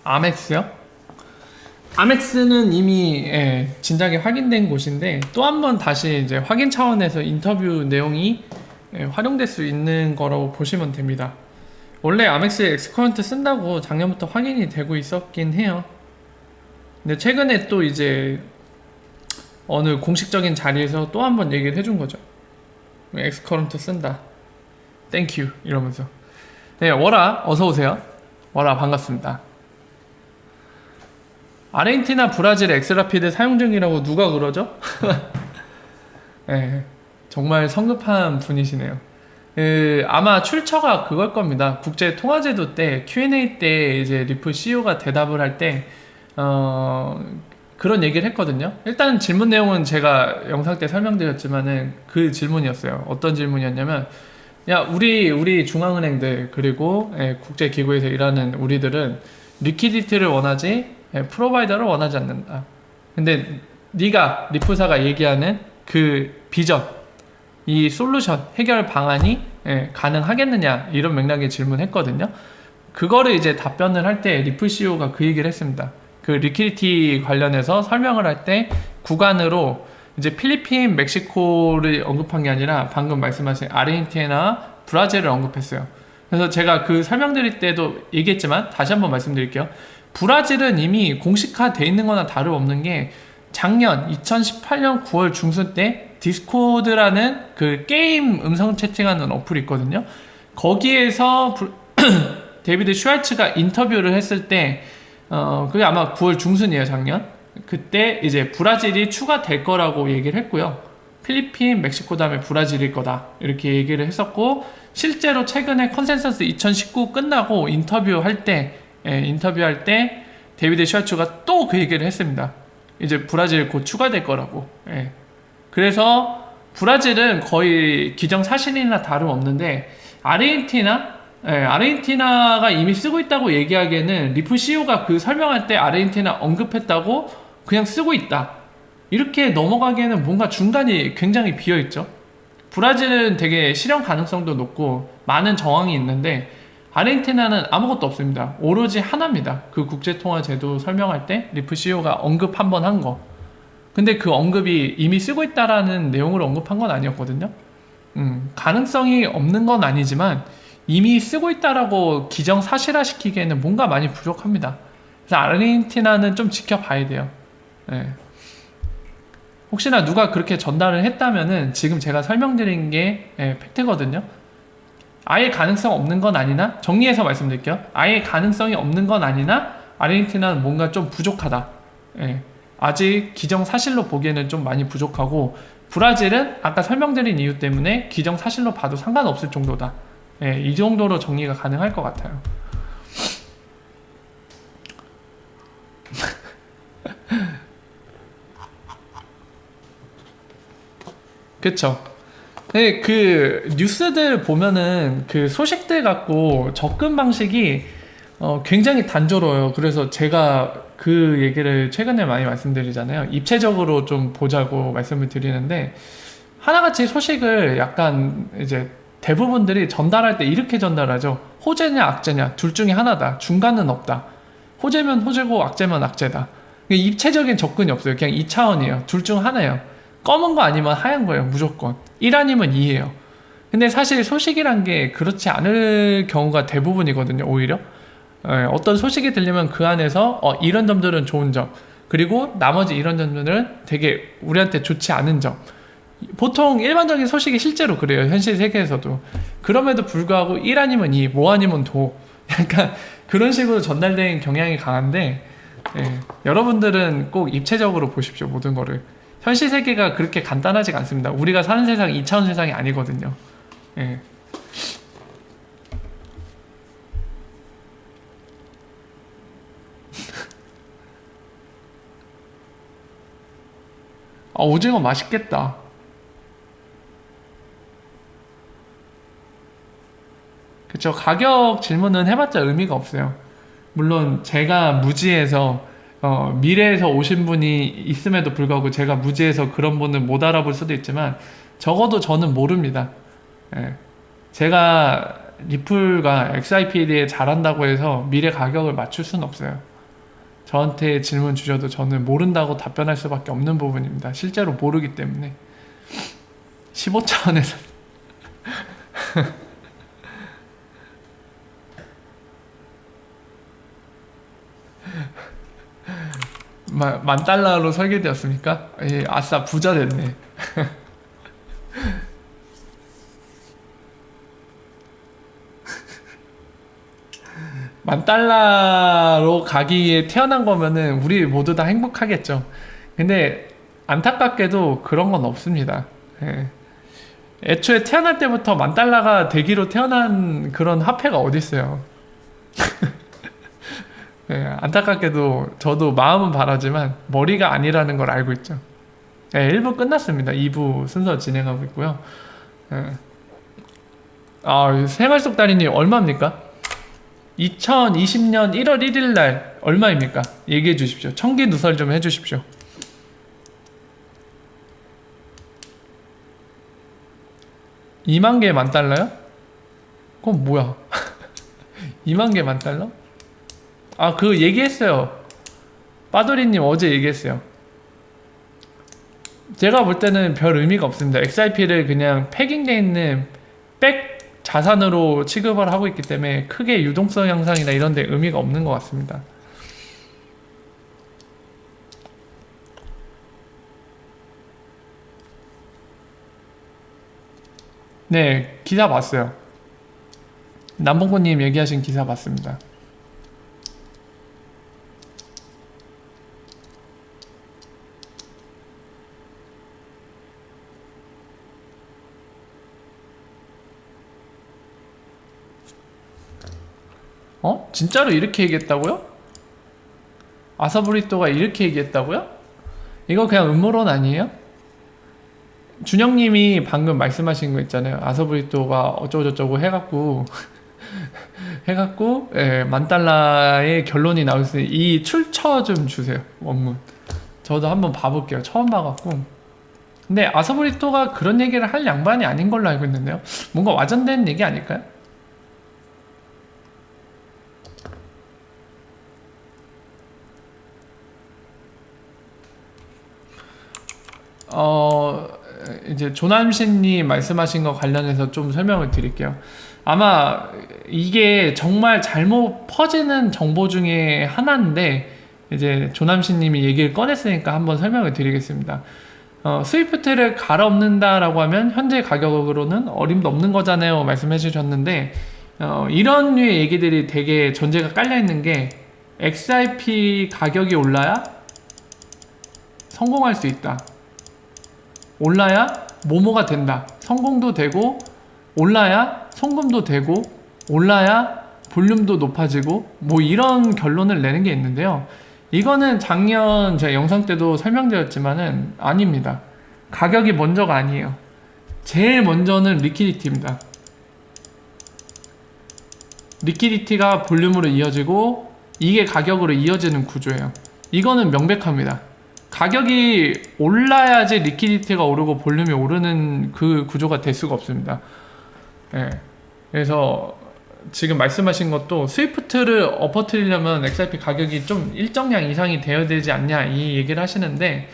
아멕스요? 아멕스는 이미 진작에 확인된 곳인데 또 한 번 다시 이제 확인 차원에서 인터뷰 내용이 활용될 수 있는 거라고 보시면 됩니다. 원래 아멕스 엑스커런트 쓴다고 작년부터 확인이 되고 있었긴 해요. 근데 최근에 또 이제 어느 공식적인 자리에서 또 한 번 얘기를 해준 거죠. 엑스커런트 쓴다. 땡큐 이러면서. 네, 워라 어서 오세요. 워라 반갑습니다. 아르헨티나, 브라질 엑스라피드 사용 중이라고 누가 그러죠? 네, 정말 성급한 분이시네요. 아마 출처가 그걸 겁니다. 국제 통화제도 때 Q&A 때 이제 리플 CEO가 대답을 할 때 그런 얘기를 했거든요. 일단 질문 내용은 제가 영상 때 설명드렸지만은 그 질문이었어요. 어떤 질문이었냐면, 야, 우리 중앙은행들 그리고 국제 기구에서 일하는 우리들은 리퀴디티를 원하지 프로바이더를 원하지 않는다. 근데 네가 리프사가 얘기하는 그 비전, 이 솔루션 해결 방안이 가능하겠느냐 이런 맥락의 질문했거든요. 그거를 이제 답변을 할 때 리플 CEO가 그 얘기를 했습니다. 그 리퀴디티 관련해서 설명을 할 때 구간으로 이제 필리핀, 멕시코를 언급한 게 아니라 방금 말씀하신 아르헨티나, 브라질을 언급했어요. 그래서 제가 그 설명드릴 때도 얘기했지만 다시 한번 말씀드릴게요. 브라질은 이미 공식화돼 있는 거나 다름없는 게 작년 2018년 9월 중순 때 디스코드라는 그 게임 음성 채팅하는 어플이 있거든요. 거기에서 데이비드 슈왈츠가 인터뷰를 했을 때 그게 아마 9월 중순이에요, 작년. 그때 이제 브라질이 추가될 거라고 얘기를 했고요. 필리핀, 멕시코 다음에 브라질일 거다 이렇게 얘기를 했었고, 실제로 최근에 컨센서스 2019 끝나고 인터뷰할 때 데이비드 슈왈츠가 또 그 얘기를 했습니다. 이제 브라질 곧 추가될 거라고. 그래서 브라질은 거의 기정사실이나 다름없는데 아르헨티나가 이미 쓰고 있다고 얘기하기에는 리프 CEO가 그 설명할 때 아르헨티나 언급했다고 그냥 쓰고 있다 이렇게 넘어가기에는 뭔가 중간이 굉장히 비어있죠. 브라질은 되게 실현 가능성도 높고 많은 정황이 있는데 아르헨티나는 아무것도 없습니다. 오로지 하나입니다. 그 국제통화제도 설명할 때 리프 CEO가 언급 한 번 한 거. 근데 그 언급이 이미 쓰고 있다라는 내용으로 언급한 건 아니었거든요. 가능성이 없는 건 아니지만 이미 쓰고 있다라고 기정사실화 시키기에는 뭔가 많이 부족합니다. 그래서 아르헨티나는 좀 지켜봐야 돼요. 혹시나 누가 그렇게 전달을 했다면은 지금 제가 설명드린 게 팩트거든요. 아예 가능성 없는 건 아니나, 정리해서 말씀드릴게요. 아예 가능성이 없는 건 아니나 아르헨티나는 뭔가 좀 부족하다. 아직 기정사실로 보기에는 좀 많이 부족하고, 브라질은 아까 설명드린 이유 때문에 기정사실로 봐도 상관없을 정도다. 이 정도로 정리가 가능할 것 같아요. 그쵸. 네, 그 뉴스들 보면은 그 소식들 갖고 접근 방식이 굉장히 단조로워요. 그래서 제가 그 얘기를 최근에 많이 말씀드리잖아요. 입체적으로 좀 보자고 말씀을 드리는데, 하나같이 소식을 약간 이제 대부분들이 전달할 때 이렇게 전달하죠. 호재냐 악재냐 둘 중에 하나다. 중간은 없다. 호재면 호재고 악재면 악재다. 입체적인 접근이 없어요. 그냥 2차원이에요. 둘 중 하나예요. 검은 거 아니면 하얀 거예요. 무조건. 1 아니면 2예요. 근데 사실 소식이란 게 그렇지 않을 경우가 대부분이거든요. 오히려 어떤 소식이 들리면 그 안에서 이런 점들은 좋은 점, 그리고 나머지 이런 점들은 되게 우리한테 좋지 않은 점. 보통 일반적인 소식이 실제로 그래요. 현실 세계에서도. 그럼에도 불구하고 1 아니면 2, 뭐 아니면 도. 약간 그런 식으로 전달된 경향이 강한데, 여러분들은 꼭 입체적으로 보십시오. 모든 거를. 현실 세계가 그렇게 간단하지가 않습니다. 우리가 사는 세상이 2차원 세상이 아니거든요. 오징어 맛있겠다. 그쵸. 가격 질문은 해봤자 의미가 없어요. 물론 제가 무지해서 미래에서 오신 분이 있음에도 불구하고 제가 무지해서 그런 분을 못 알아볼 수도 있지만, 적어도 저는 모릅니다. 제가 리플과 XIPD에 잘한다고 해서 미래 가격을 맞출 수는 없어요. 저한테 질문 주셔도 저는 모른다고 답변할 수밖에 없는 부분입니다. 실제로 모르기 때문에. 15차원에서 만 달러로 설계되었습니까? 예, 아싸 부자 됐네. 만 달러로 가기에 태어난 거면은 우리 모두 다 행복하겠죠. 근데 안타깝게도 그런 건 없습니다. 예. 애초에 태어날 때부터 만 달러가 되기로 태어난 그런 화폐가 어디 있어요. 예, 안타깝게도 저도 마음은 바라지만 머리가 아니라는 걸 알고 있죠. 예, 1부 끝났습니다. 2부 순서 진행하고 있고요. 예. 생활 속 달인이 얼마입니까? 2020년 1월 1일 날 얼마입니까? 얘기해 주십시오. 청기 누설 좀 해 주십시오. 2만 개 만 달러요? 그건 뭐야? 2만 개 만 달러? 그 얘기했어요. 빠돌이님 어제 얘기했어요. 제가 볼 때는 별 의미가 없습니다. XRP를 그냥 패킹되어 있는 백 자산으로 취급을 하고 있기 때문에 크게 유동성 향상이나 이런 데 의미가 없는 것 같습니다. 네, 기사 봤어요. 남봉구님 얘기하신 기사 봤습니다. 진짜로 이렇게 얘기했다고요? 아사브리또가 이렇게 얘기했다고요? 이거 그냥 음모론 아니에요? 준영님이 방금 말씀하신 거 있잖아요. 아사브리또가 어쩌고저쩌고 해갖고 예, 만 달러의 결론이 나올 수 있는 이 출처 좀 주세요. 원문. 저도 한번 봐볼게요. 처음 봐갖고. 근데 아사브리또가 그런 얘기를 할 양반이 아닌 걸로 알고 있는데요. 뭔가 와전된 얘기 아닐까요? 이제 조남신님 말씀하신 거 관련해서 좀 설명을 드릴게요. 아마 이게 정말 잘못 퍼지는 정보 중에 하나인데 이제 조남신님이 얘기를 꺼냈으니까 한번 설명을 드리겠습니다. 스위프트를 갈아엎는다라고 하면 현재 가격으로는 어림도 없는 거잖아요 말씀해 주셨는데 이런 류의 얘기들이 되게 전제가 깔려 있는 게 XRP 가격이 올라야 성공할 수 있다. 올라야 뭐뭐가 된다. 성공도 되고 올라야 송금도 되고 올라야 볼륨도 높아지고 뭐 이런 결론을 내는 게 있는데요. 이거는 작년 제가 영상 때도 설명드렸지만은 아닙니다. 가격이 먼저가 아니에요. 제일 먼저는 리퀴디티입니다. 리퀴디티가 볼륨으로 이어지고 이게 가격으로 이어지는 구조예요. 이거는 명백합니다. 가격이 올라야지 리퀴디티가 오르고 볼륨이 오르는 그 구조가 될 수가 없습니다. 예. 그래서 지금 말씀하신 것도 스위프트를 엎어뜨리려면 XRP 가격이 좀 일정량 이상이 되어야 되지 않냐 이 얘기를 하시는데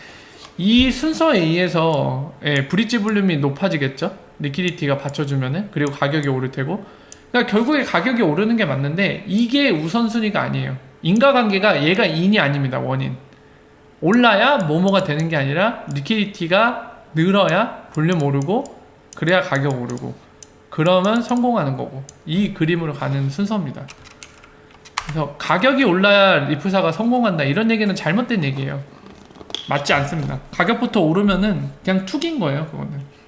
이 순서에 의해서 브릿지 볼륨이 높아지겠죠. 리퀴디티가 받쳐주면은. 그리고 가격이 오를 테고 그러니까 결국에 가격이 오르는 게 맞는데 이게 우선순위가 아니에요. 인과관계가 얘가 인이 아닙니다. 원인. 올라야 뭐뭐가 되는 게 아니라 리퀴디티가 늘어야 볼륨 오르고 그래야 가격 오르고 그러면 성공하는 거고 이 그림으로 가는 순서입니다. 그래서 가격이 올라야 리프사가 성공한다 이런 얘기는 잘못된 얘기예요. 맞지 않습니다. 가격부터 오르면은 그냥 툭인 거예요. 그거는.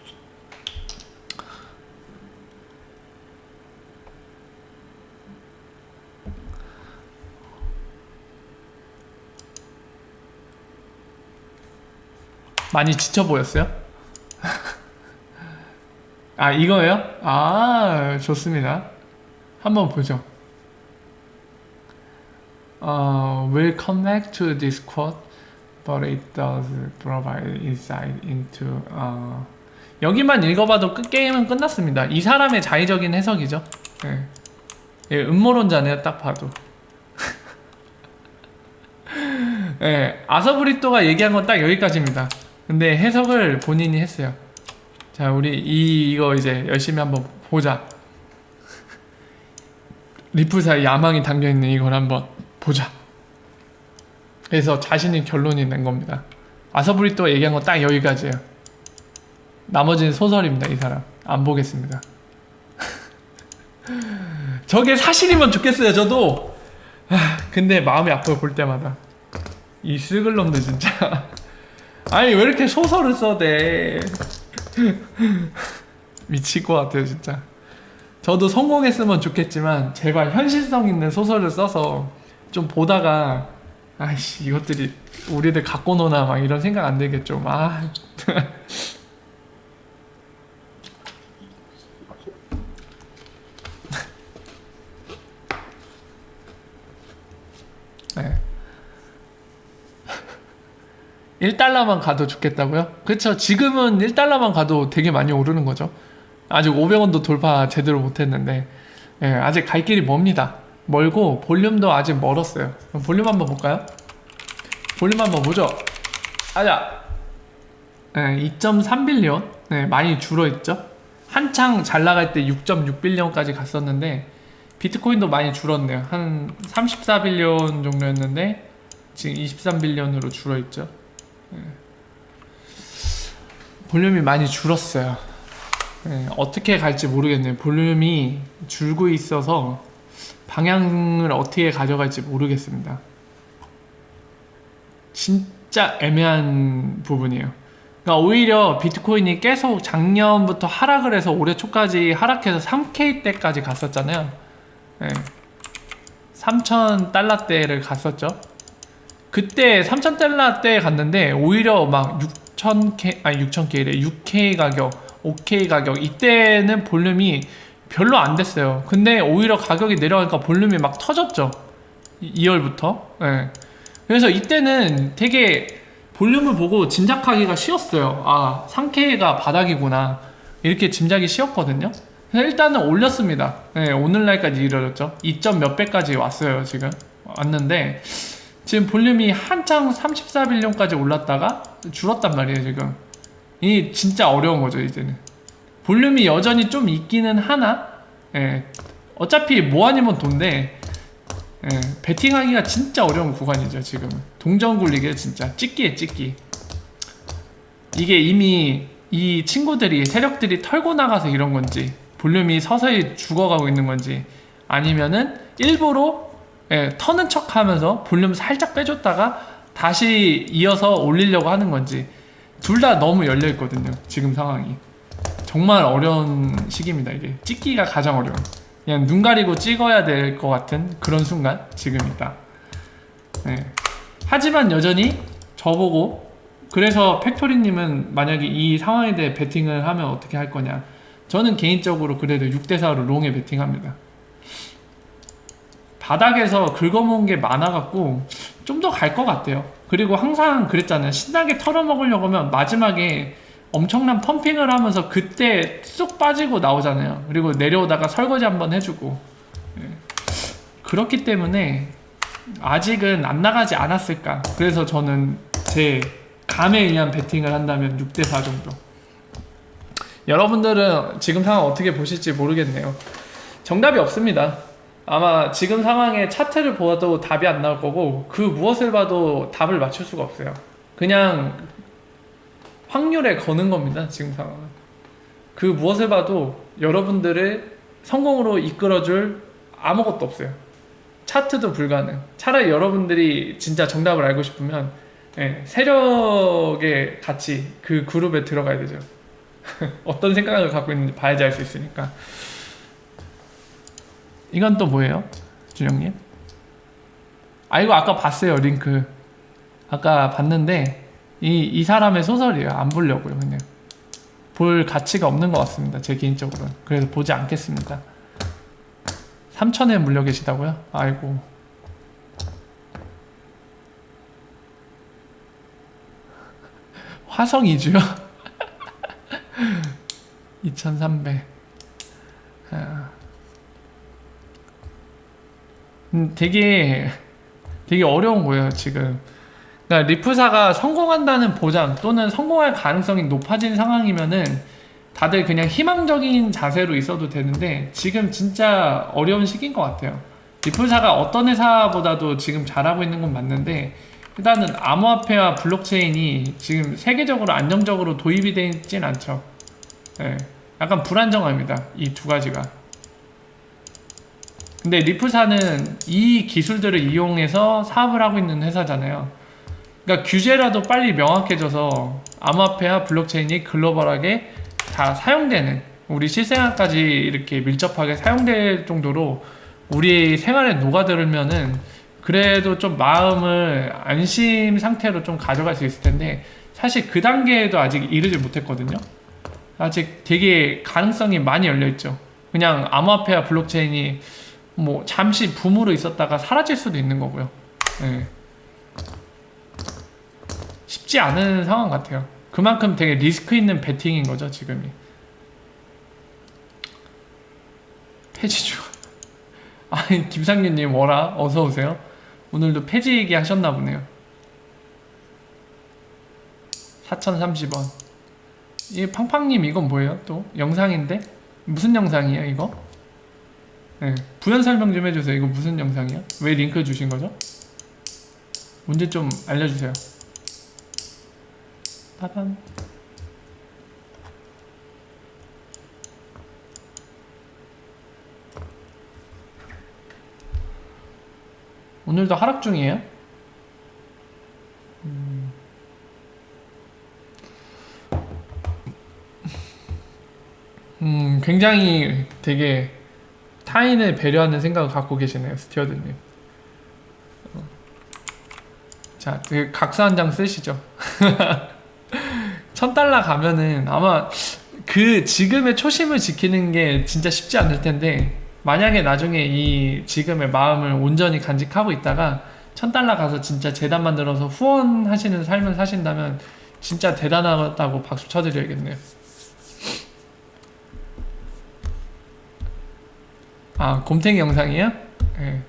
많이 지쳐 보였어요? 이거예요? 좋습니다. 한번 보죠. We'll come back to this quote, but it does provide insight into. 여기만 읽어봐도 게임은 끝났습니다. 이 사람의 자의적인 해석이죠. 예, 음모론자네요, 딱 봐도. 예, 아서브리또가 얘기한 건 딱 여기까지입니다. 근데 해석을 본인이 했어요. 자, 우리 이거 이제 열심히 한번 보자. 리프사의 야망이 담겨있는 이걸 한번 보자. 그래서 자신이 결론이 낸 겁니다. 아서브리또가 얘기한 건 딱 여기까지예요. 나머지는 소설입니다. 이 사람 안 보겠습니다. 저게 사실이면 좋겠어요. 저도. 근데 마음이 아파요. 볼 때마다 이 쓸글 놈들 진짜. 아니 왜 이렇게 소설을 써대. 미칠 것 같아요 진짜. 저도 성공했으면 좋겠지만 제발 현실성 있는 소설을 써서 좀 보다가 아이씨 이것들이 우리들 갖고 노나 막 이런 생각 안 들겠죠. 네. 1달러만 가도 좋겠다고요? 그쵸. 지금은 1달러만 가도 되게 많이 오르는 거죠. 아직 500원도 돌파 제대로 못했는데 아직 갈 길이 멉니다. 멀고 볼륨도 아직 멀었어요. 그럼 볼륨 한번 볼까요? 볼륨 한번 보죠. 아자 2.3빌리언 많이 줄어있죠. 한창 잘 나갈 때 6.6빌리언까지 갔었는데 비트코인도 많이 줄었네요. 한 34빌리언 정도였는데 지금 23빌리언으로 줄어있죠. 볼륨이 많이 줄었어요. 어떻게 갈지 모르겠네요. 볼륨이 줄고 있어서 방향을 어떻게 가져갈지 모르겠습니다. 진짜 애매한 부분이에요. 그러니까 오히려 비트코인이 계속 작년부터 하락을 해서 올해 초까지 하락해서 3K대까지 갔었잖아요. 3,000달러대를 갔었죠. 그때 3,000달러대에 갔는데 오히려 막 6,000K, 아니 6,000K래 6K 가격, 5K 가격 이때는 볼륨이 별로 안 됐어요. 근데 오히려 가격이 내려가니까 볼륨이 막 터졌죠. 2월부터. 그래서 이때는 되게 볼륨을 보고 짐작하기가 쉬웠어요. 아 3K가 바닥이구나 이렇게 짐작이 쉬웠거든요. 그래서 일단은 올렸습니다. 오늘날까지 이르렀죠. 2점 몇 배까지 왔어요. 지금 왔는데 지금 볼륨이 한창 34빌리언까지 올랐다가 줄었단 말이에요. 지금 이 진짜 어려운 거죠. 이제는 볼륨이 여전히 좀 있기는 하나 어차피 뭐 아니면 돈데 베팅하기가 진짜 어려운 구간이죠. 지금 동전 굴리기에 진짜 찍기에 찍기. 이게 이미 이 친구들이 세력들이 털고 나가서 이런 건지 볼륨이 서서히 죽어가고 있는 건지 아니면은 일부러 터는 척 하면서 볼륨 살짝 빼줬다가 다시 이어서 올리려고 하는 건지 둘 다 너무 열려있거든요. 지금 상황이 정말 어려운 시기입니다. 이게 찍기가 가장 어려운, 그냥 눈 가리고 찍어야 될 것 같은 그런 순간 지금이다. 하지만 여전히 저보고 그래서 팩토리님은 만약에 이 상황에 대해 베팅을 하면 어떻게 할 거냐. 저는 개인적으로 그래도 6대4로 롱에 베팅합니다. 바닥에서 긁어모은 게 많아갖고 좀 더 갈 것 같아요. 그리고 항상 그랬잖아요. 신나게 털어먹으려고 하면 마지막에 엄청난 펌핑을 하면서 그때 쑥 빠지고 나오잖아요. 그리고 내려오다가 설거지 한번 해주고. 그렇기 때문에 아직은 안 나가지 않았을까. 그래서 저는 제 감에 의한 베팅을 한다면 6대4 정도. 여러분들은 지금 상황 어떻게 보실지 모르겠네요. 정답이 없습니다. 아마 지금 상황에 차트를 보아도 답이 안 나올 거고 그 무엇을 봐도 답을 맞출 수가 없어요. 그냥 확률에 거는 겁니다. 지금 상황은 그 무엇을 봐도 여러분들을 성공으로 이끌어줄 아무것도 없어요. 차트도 불가능. 차라리 여러분들이 진짜 정답을 알고 싶으면 세력의 같이 그 그룹에 들어가야 되죠. 어떤 생각을 갖고 있는지 봐야지 알 수 있으니까. 이건 또 뭐예요? 준영님? 아 이거 아까 봤어요. 링크 아까 봤는데 이 사람의 소설이에요. 안 보려고요. 그냥 볼 가치가 없는 것 같습니다. 제 개인적으로는. 그래서 보지 않겠습니다. 3천에 물려 계시다고요? 아이고. 화성 이주요? 2300. 되게 어려운 거예요 지금. 그러니까 리프사가 성공한다는 보장 또는 성공할 가능성이 높아진 상황이면은 다들 그냥 희망적인 자세로 있어도 되는데 지금 진짜 어려운 시기인 것 같아요. 리플사가 어떤 회사보다도 지금 잘하고 있는 건 맞는데 일단은 암호화폐와 블록체인이 지금 세계적으로 안정적으로 도입이 되어 있진 않죠. 네, 약간 불안정합니다. 이 두 가지가. 근데 리플사는 이 기술들을 이용해서 사업을 하고 있는 회사잖아요. 그러니까 규제라도 빨리 명확해져서 암호화폐와 블록체인이 글로벌하게 다 사용되는, 우리 실생활까지 이렇게 밀접하게 사용될 정도로 우리 생활에 녹아들면은 그래도 좀 마음을 안심 상태로 좀 가져갈 수 있을 텐데 사실 그 단계에도 아직 이르지 못했거든요. 아직 되게 가능성이 많이 열려있죠. 그냥 암호화폐와 블록체인이 뭐 잠시 붐으로 있었다가 사라질 수도 있는 거고요. 네. 쉽지 않은 상황 같아요. 그만큼 되게 리스크 있는 베팅인 거죠, 지금이. 폐지주. 아니, 김상윤님, 뭐라? 어서오세요. 오늘도 폐지 얘기 하셨나 보네요. 4030원. 이 팡팡님, 이건 뭐예요? 또? 영상인데? 무슨 영상이에요, 이거? 네. 부연 설명 좀 해주세요. 이거 무슨 영상이야? 왜 링크 주신 거죠? 문제 좀 알려주세요. 빠밤. 오늘도 하락 중이에요? 굉장히 되게 타인을 배려하는 생각을 갖고 계시네요, 스튜어드님. 자, 그 각서 한 장 쓰시죠. 1000달러 가면은 아마 그 지금의 초심을 지키는 게 진짜 쉽지 않을 텐데 만약에 나중에 이 지금의 마음을 온전히 간직하고 있다가 1000달러 가서 진짜 재단 만들어서 후원하시는 삶을 사신다면 진짜 대단하다고 박수 쳐드려야겠네요. 아, 곰탱이 영상이요? 네.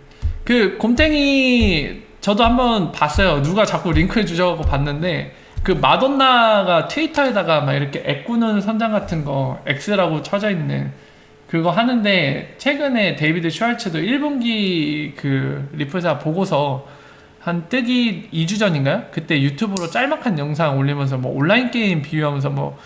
그 곰탱이 저도 한번 봤어요. 누가 자꾸 링크해 주셔서 봤는데 그 마돈나가 트위터에다가 막 이렇게 애꾸는 선장 같은 거 X라고 쳐져 있는 그거 하는데 최근에 데이비드 슈왈츠도 1분기 그 리플사 보고서 한 뜨기 2주 전인가요? 그때 유튜브로 짤막한 영상 올리면서 뭐 온라인 게임 비유하면서 뭐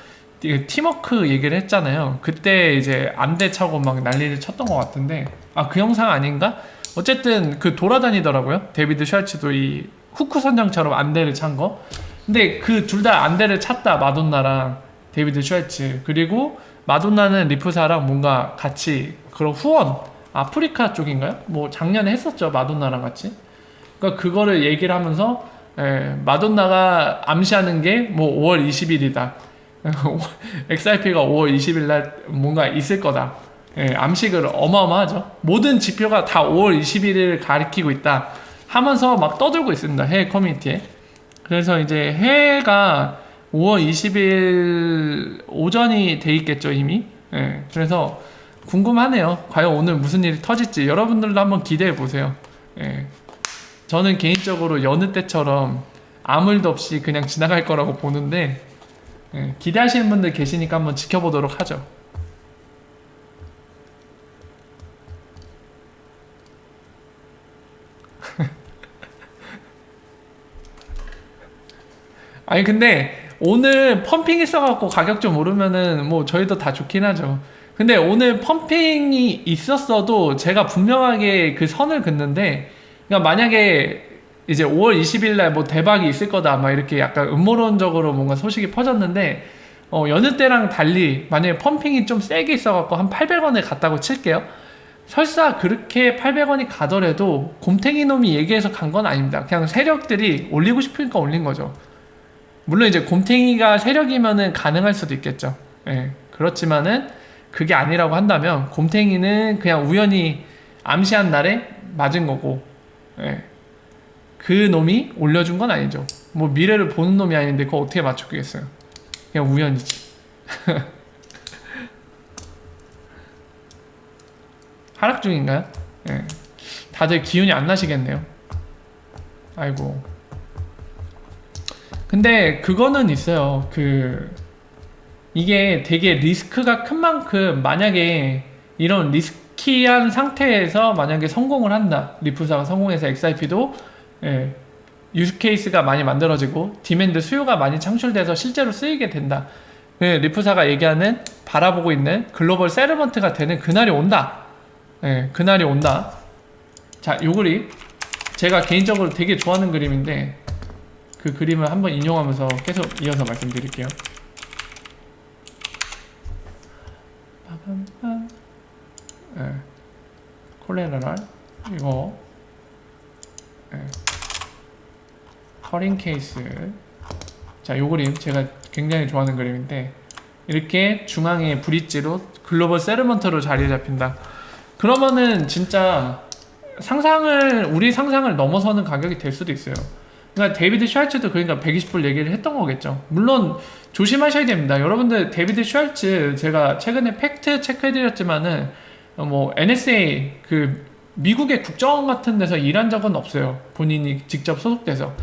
팀워크 얘기를 했잖아요. 그때 이제 안대 차고 막 난리를 쳤던 것 같은데 아, 그 영상 아닌가? 어쨌든 그 돌아다니더라고요. 데이비드 슈왈츠도 이 후크 선장처럼 안대를 찬 거. 근데 그 둘 다 안대를 찼다. 마돈나랑 데이비드 슈왈츠. 그리고 마돈나는 리프사랑 뭔가 같이 그런 후원 아프리카 쪽인가요? 뭐 작년에 했었죠. 마돈나랑 같이. 그러니까 그거를 얘기를 하면서 마돈나가 암시하는 게 뭐 5월 20일이다. XRP가 5월 20일 날 뭔가 있을 거다. 암식을 어마어마하죠. 모든 지표가 다 5월 21일을 가리키고 있다 하면서 막 떠들고 있습니다. 해외 커뮤니티에. 그래서 이제 해외가 5월 20일 오전이 돼 있겠죠, 이미. 그래서 궁금하네요. 과연 오늘 무슨 일이 터질지 여러분들도 한번 기대해 보세요. 저는 개인적으로 여느 때처럼 아무 일도 없이 그냥 지나갈 거라고 보는데 기대하시는 분들 계시니까 한번 지켜보도록 하죠. 아니 근데 오늘 펌핑 있어갖고 가격 좀 오르면은 뭐 저희도 다 좋긴 하죠. 근데 오늘 펌핑이 있었어도 제가 분명하게 그 선을 긋는데 그러니까 만약에 이제 5월 20일 날 뭐 대박이 있을 거다 막 이렇게 약간 음모론적으로 뭔가 소식이 퍼졌는데 여느 때랑 달리 만약에 펌핑이 좀 세게 있어갖고 한 800원에 갔다고 칠게요. 설사 그렇게 800원이 가더라도 곰탱이 놈이 얘기해서 간 건 아닙니다. 그냥 세력들이 올리고 싶으니까 올린 거죠. 물론 이제 곰탱이가 세력이면은 가능할 수도 있겠죠. 그렇지만은 그게 아니라고 한다면 곰탱이는 그냥 우연히 암시한 날에 맞은 거고, 그 놈이 올려준 건 아니죠. 뭐 미래를 보는 놈이 아닌데 그거 어떻게 맞추겠어요. 그냥 우연이지. 하락 중인가요? 다들 기운이 안 나시겠네요. 아이고. 근데 그거는 있어요. 이게 되게 리스크가 큰 만큼 만약에 이런 리스키한 상태에서 만약에 성공을 한다. 리프사가 성공해서 XIP도 유즈 케이스가 많이 만들어지고 디맨드 수요가 많이 창출돼서 실제로 쓰이게 된다. 리프사가 얘기하는 바라보고 있는 글로벌 세르먼트가 되는 그날이 온다. 그날이 온다. 자, 요 그림 제가 개인적으로 되게 좋아하는 그림인데 그 그림을 한번 인용하면서 계속 이어서 말씀드릴게요. 콜레라랄 이거 커링 케이스. 자, 요 그림 제가 굉장히 좋아하는 그림인데 이렇게 중앙에 브릿지로 글로벌 세르먼트로 자리 잡힌다. 그러면은 진짜 우리 상상을 넘어서는 가격이 될 수도 있어요. 그러니까 데이비드 슈왈츠도 그러니까 120불 얘기를 했던 거겠죠. 물론 조심하셔야 됩니다. 여러분들 데이비드 슈왈츠 제가 최근에 팩트 체크해드렸지만은 뭐 NSA 미국의 국정원 같은 데서 일한 적은 없어요. 본인이 직접 소속돼서.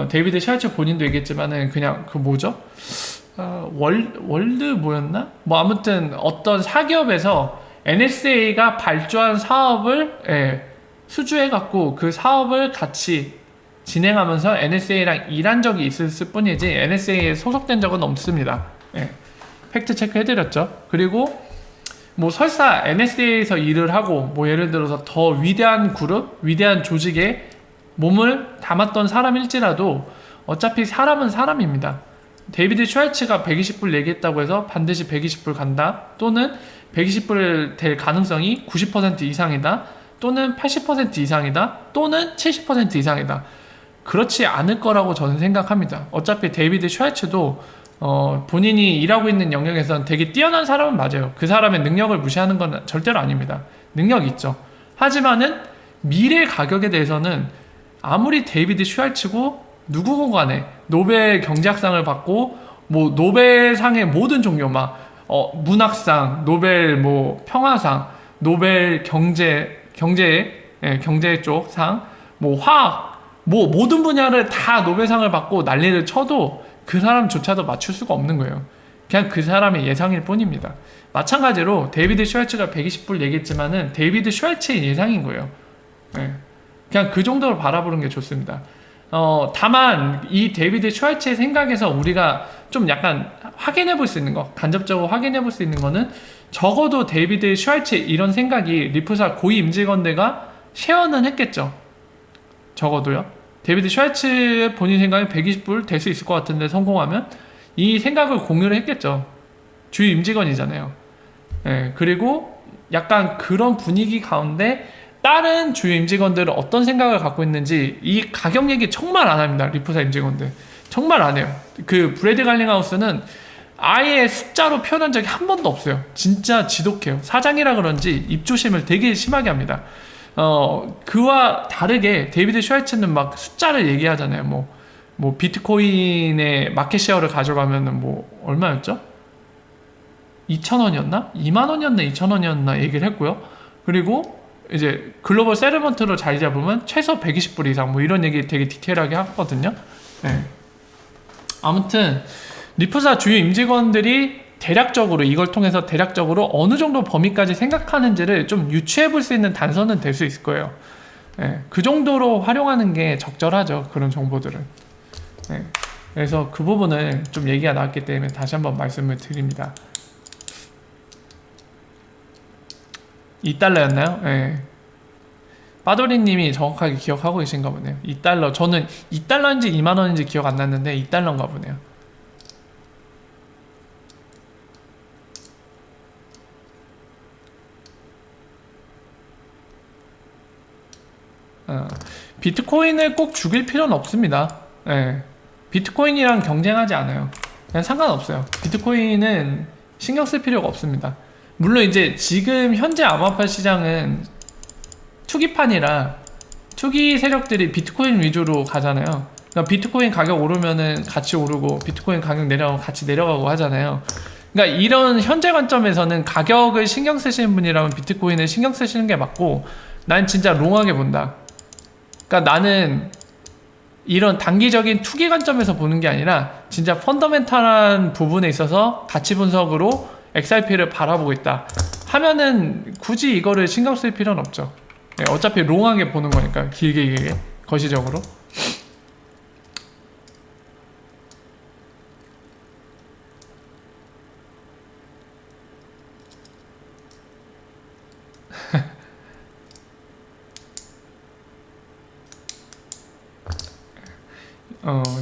데이비드 슈왈츠 본인도 얘기했지만은 그냥 뭐죠? 월드 뭐였나? 뭐 아무튼 어떤 사기업에서 NSA가 발주한 사업을 수주해갖고 그 사업을 같이 진행하면서 NSA랑 일한 적이 있을 뿐이지 NSA에 소속된 적은 없습니다. 팩트 체크 해드렸죠. 그리고 뭐 설사 NSA에서 일을 하고 뭐 예를 들어서 더 위대한 그룹, 위대한 조직에 몸을 담았던 사람일지라도 어차피 사람은 사람입니다. 데이비드 슈왈츠가 120불 얘기했다고 해서 반드시 120불 간다, 또는 120불 될 가능성이 90% 이상이다, 또는 80% 이상이다, 또는 70% 이상이다. 그렇지 않을 거라고 저는 생각합니다. 어차피 데이비드 슈왈츠도 본인이 일하고 있는 영역에서는 되게 뛰어난 사람은 맞아요. 그 사람의 능력을 무시하는 건 절대로 아닙니다. 능력이 있죠. 하지만은 미래 가격에 대해서는 아무리 데이비드 슈왈츠고 누구건 간에 노벨 경제학상을 받고 뭐 노벨상의 모든 종류 문학상, 노벨 뭐 평화상, 노벨 경제 쪽 상, 뭐 화학, 뭐 모든 분야를 다 노벨상을 받고 난리를 쳐도 그 사람조차도 맞출 수가 없는 거예요. 그냥 그 사람의 예상일 뿐입니다. 마찬가지로 데이비드 슈왈츠가 120불 얘기했지만은 데이비드 슈왈츠의 예상인 거예요. 그냥 그 정도로 바라보는 게 좋습니다. 다만 이 데이비드 슈왈츠의 생각에서 우리가 좀 약간 확인해 볼 수 있는 거, 간접적으로 확인해 볼 수 있는 거는 적어도 데이비드 슈왈츠의 이런 생각이 리프사 고위 임직원들과 쉐어는 했겠죠. 적어도요. 데이비드 슈왈츠 본인 생각에 120불 될 수 있을 것 같은데 성공하면 이 생각을 공유를 했겠죠. 주요 임직원이잖아요. 그리고 약간 그런 분위기 가운데 다른 주요 임직원들은 어떤 생각을 갖고 있는지 이 가격 얘기 정말 안 합니다. 리프사 임직원들 정말 안 해요. 브래드 갈링하우스는 아예 숫자로 표현한 적이 한 번도 없어요. 진짜 지독해요. 사장이라 그런지 입조심을 되게 심하게 합니다. 그와 다르게 데이비드 슈왈츠는 막 숫자를 얘기하잖아요. 뭐 비트코인의 마켓쉐어를 가져가면은 뭐 얼마였죠? 2,000원이었나? 2만원이었나? 2,000원이었나? 얘기를 했고요. 그리고 이제 글로벌 세르먼트로 자리 잡으면 최소 120불 이상 뭐 이런 얘기 되게 디테일하게 하거든요. 아무튼 리프사 주요 임직원들이 대략적으로 이걸 통해서 대략적으로 어느 정도 범위까지 생각하는지를 좀 유추해 볼 수 있는 단서는 될 수 있을 거예요. 그 정도로 활용하는 게 적절하죠. 그런 정보들은. 그래서 그 부분을 좀 얘기가 나왔기 때문에 다시 한번 말씀을 드립니다. $2였나요? 빠도리님이 정확하게 기억하고 계신가 보네요. $. 저는 $인지 2만원인지 기억 안 났는데 $인가 보네요. 비트코인을 꼭 죽일 필요는 없습니다. 비트코인이랑 경쟁하지 않아요. 그냥 상관없어요. 비트코인은 신경 쓸 필요가 없습니다. 물론 이제 지금 현재 암호화폐 시장은 투기판이라 투기 세력들이 비트코인 위주로 가잖아요. 그러니까 비트코인 가격 오르면은 같이 오르고 비트코인 가격 내려가면 같이 내려가고 하잖아요. 그러니까 이런 현재 관점에서는 가격을 신경 쓰시는 분이라면 비트코인을 신경 쓰시는 게 맞고, 난 진짜 롱하게 본다. 그러니까 나는 이런 단기적인 투기 관점에서 보는 게 아니라 진짜 펀더멘탈한 부분에 있어서 가치 분석으로 XRP를 바라보고 있다 하면은 굳이 이거를 신경 쓸 필요는 없죠. 네, 어차피 롱하게 보는 거니까 길게 거시적으로.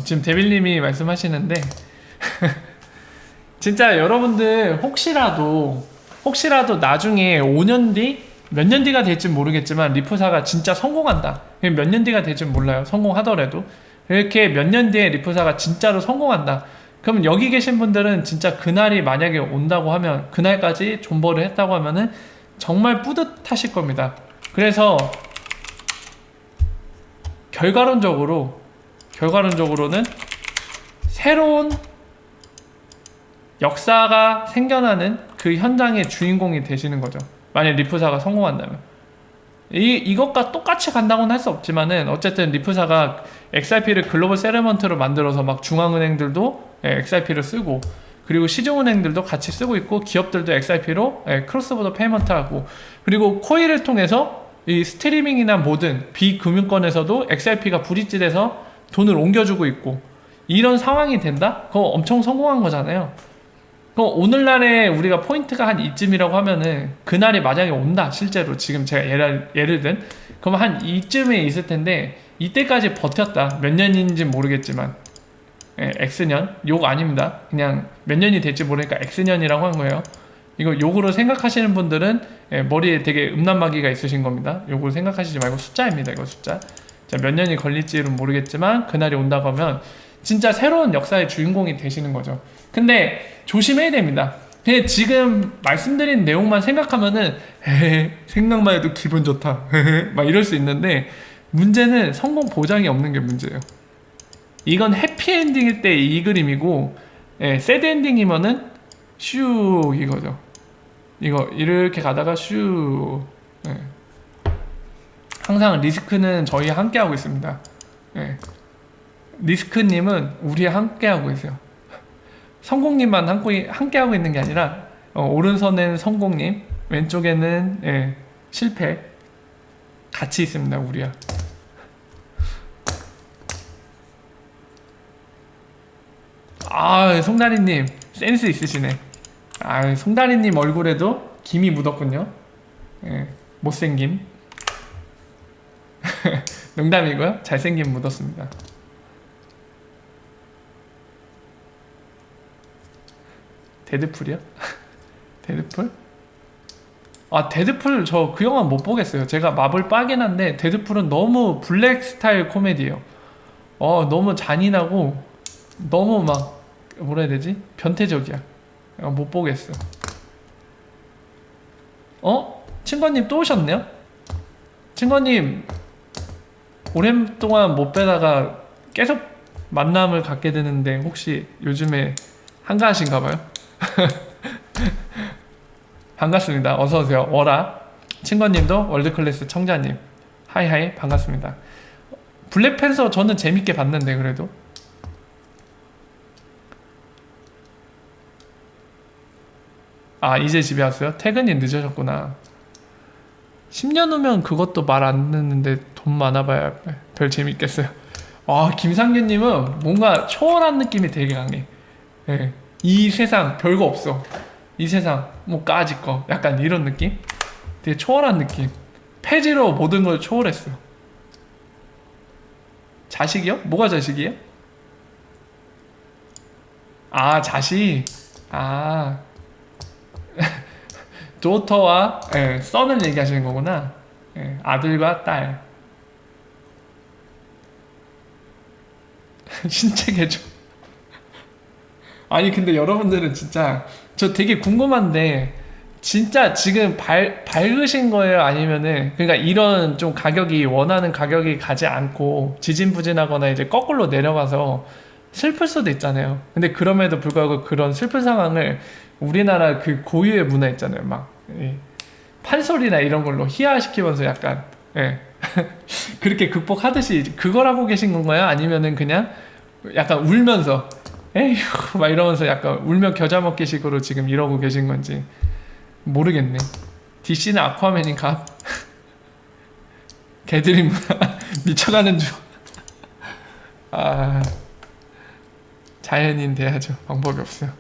지금 데빌님이 말씀하시는데 진짜 여러분들 혹시라도 나중에 5년 뒤? 몇 년 뒤가 될지 모르겠지만 리프사가 진짜 성공한다. 몇 년 뒤가 될지 몰라요. 성공하더라도. 이렇게 몇 년 뒤에 리프사가 진짜로 성공한다. 그럼 여기 계신 분들은 진짜 그날이 만약에 온다고 하면, 그날까지 존버를 했다고 하면은 정말 뿌듯하실 겁니다. 그래서 결과론적으로는 새로운 역사가 생겨나는 그 현장의 주인공이 되시는 거죠. 만약 리프사가 성공한다면. 이것과 똑같이 간다고는 할 수 없지만은 어쨌든 리프사가 XRP를 글로벌 세ttlement로 만들어서 막 중앙은행들도 XRP를 쓰고, 그리고 시중은행들도 같이 쓰고 있고, 기업들도 XRP로 크로스보더 페이먼트 하고, 그리고 코일을 통해서 이 스트리밍이나 모든 비금융권에서도 XRP가 브릿지돼서 돈을 옮겨주고 있고, 이런 상황이 된다? 그거 엄청 성공한 거잖아요. 그럼 오늘날에 우리가 포인트가 한 이쯤이라고 하면은 그날이 만약에 온다, 실제로 지금 제가 예를 든, 그럼 한 이쯤에 있을 텐데, 이때까지 버텼다. 몇 년인지 모르겠지만 X년, 욕 아닙니다. 그냥 몇 년이 될지 모르니까 X년이라고 한 거예요. 이거 욕으로 생각하시는 분들은 머리에 되게 음란마귀가 있으신 겁니다. 욕으로 생각하시지 말고 숫자입니다. 이거 숫자. 자, 몇 년이 걸릴지는 모르겠지만 그날이 온다고 하면 진짜 새로운 역사의 주인공이 되시는 거죠. 근데 조심해야 됩니다. 그냥 지금 말씀드린 내용만 생각하면은 생각만 해도 기분 좋다 막 이럴 수 있는데, 문제는 성공 보장이 없는 게 문제예요. 이건 해피엔딩일 때 이 그림이고, 새드엔딩이면은 슈 이거죠. 이거 이렇게 가다가 슈. 항상 리스크는 저희 함께 하고 있습니다. 리스크님은 우리 함께 하고 있어요. 성공님만 함께 하고 있는 게 아니라 오른손에는 성공님, 왼쪽에는 실패, 같이 있습니다. 우리야. 아, 송다리님 센스 있으시네. 아, 송다리님 얼굴에도 김이 묻었군요. 못생김. 농담이고요. 잘생김 묻었습니다. 데드풀이요? 데드풀? 아, 데드풀 저 그 영화 못 보겠어요. 제가 마블 빠긴 한데 데드풀은 너무 블랙 스타일 코미디예요. 너무 잔인하고 너무 막 뭐라 해야 되지? 변태적이야. 못 보겠어. 친구님 또 오셨네요? 친구님 오랜동안 못 뵈다가 계속 만남을 갖게 되는데 혹시 요즘에 한가하신가봐요? 반갑습니다. 어서오세요. 워라 친구님도 월드클래스 청자님 하이하이 반갑습니다. 블랙팬서 저는 재밌게 봤는데 그래도 이제 집에 왔어요? 퇴근이 늦으셨구나. 10년 후면 그것도 말 안 듣는데 돈 많아봐야 별 재밌겠어요. 김상규님은 뭔가 초월한 느낌이 되게 강해. 이 세상 별거 없어. 이 세상 뭐 까짓 거 약간 이런 느낌? 되게 초월한 느낌. 폐지로 모든 걸 초월했어. 자식이요? 뭐가 자식이에요? 자식. 도터와 썬을 얘기하시는 거구나. 아들과 딸. 신체 개조. 아니 근데 여러분들은 진짜 저 되게 궁금한데, 진짜 지금 밝으신 거예요? 아니면은 그러니까 이런 좀 가격이 원하는 가격이 가지 않고 지진부진하거나 이제 거꾸로 내려가서 슬플 수도 있잖아요. 근데 그럼에도 불구하고 그런 슬픈 상황을 우리나라 그 고유의 문화 있잖아요. 막 판소리나 이런 걸로 희화시키면서 약간 그렇게 극복하듯이 그걸 하고 계신 건가요? 아니면은 그냥 약간 울면서 에휴 막 이러면서 약간 울며 겨자 먹기 식으로 지금 이러고 계신 건지 모르겠네. DC는 아쿠아맨인가? 개들이 미쳐가는 중. 아, 자연인 돼야죠. 방법이 없어요.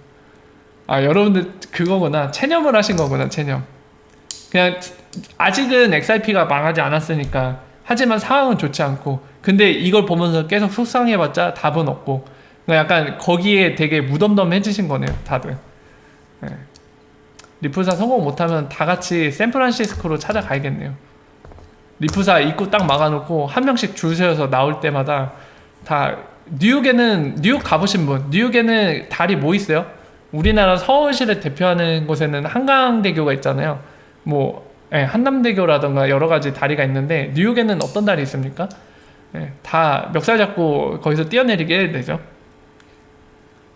아, 여러분들 그거구나. 체념을 하신 거구나. 체념. 그냥 아직은 XRP가 망하지 않았으니까. 하지만 상황은 좋지 않고. 근데 이걸 보면서 계속 속상해봤자 답은 없고. 그러니까 약간 거기에 되게 무덤덤해지신 거네요. 다들. 네. 리프사 성공 못하면 다 같이 샌프란시스코로 찾아가야겠네요. 리프사 입구 딱 막아놓고 한 명씩 줄 세워서 나올 때마다 다 뉴욕 가보신 분, 뉴욕에는 다리 뭐 있어요? 우리나라 서울시를 대표하는 곳에는 한강대교가 있잖아요. 뭐 한남대교라던가 여러 가지 다리가 있는데 뉴욕에는 어떤 다리 있습니까? 다 멱살 잡고 거기서 뛰어내리게 되죠.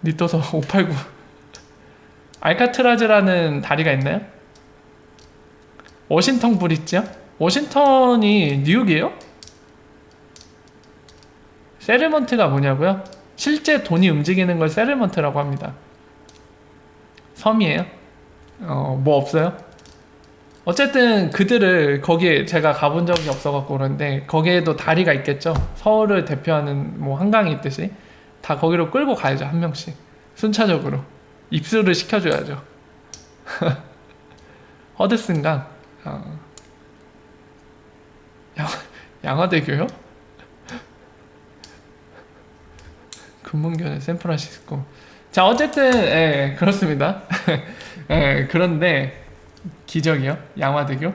리토서 589 알카트라즈라는 다리가 있나요? 워싱턴 브릿지요? 워싱턴이 뉴욕이에요? 세르먼트가 뭐냐고요? 실제 돈이 움직이는 걸 세르먼트라고 합니다. 섬이에요? 뭐 없어요? 어쨌든 그들을 거기에 제가 가본 적이 없어갖고 그런데 거기에도 다리가 있겠죠? 서울을 대표하는 뭐 한강이 있듯이 다 거기로 끌고 가야죠. 한 명씩 순차적으로 입수를 시켜줘야죠. 허드슨강 양화대교요? 금문교는 샌프란시스코. 자 어쨌든 그렇습니다. 그런데 기적이요? 양화대교?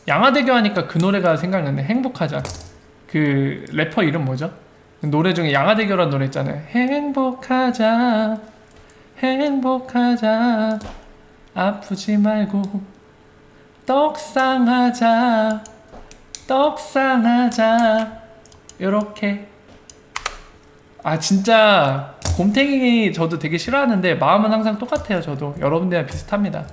양화대교 하니까 그 노래가 생각나네. 행복하자. 그 래퍼 이름 뭐죠? 노래 중에 양화대교라는 노래 있잖아요. 행복하자 행복하자 아프지 말고 떡상하자 떡상하자 요렇게. 아 진짜 곰탱이 저도 되게 싫어하는데 마음은 항상 똑같아요. 저도 여러분들이랑 비슷합니다.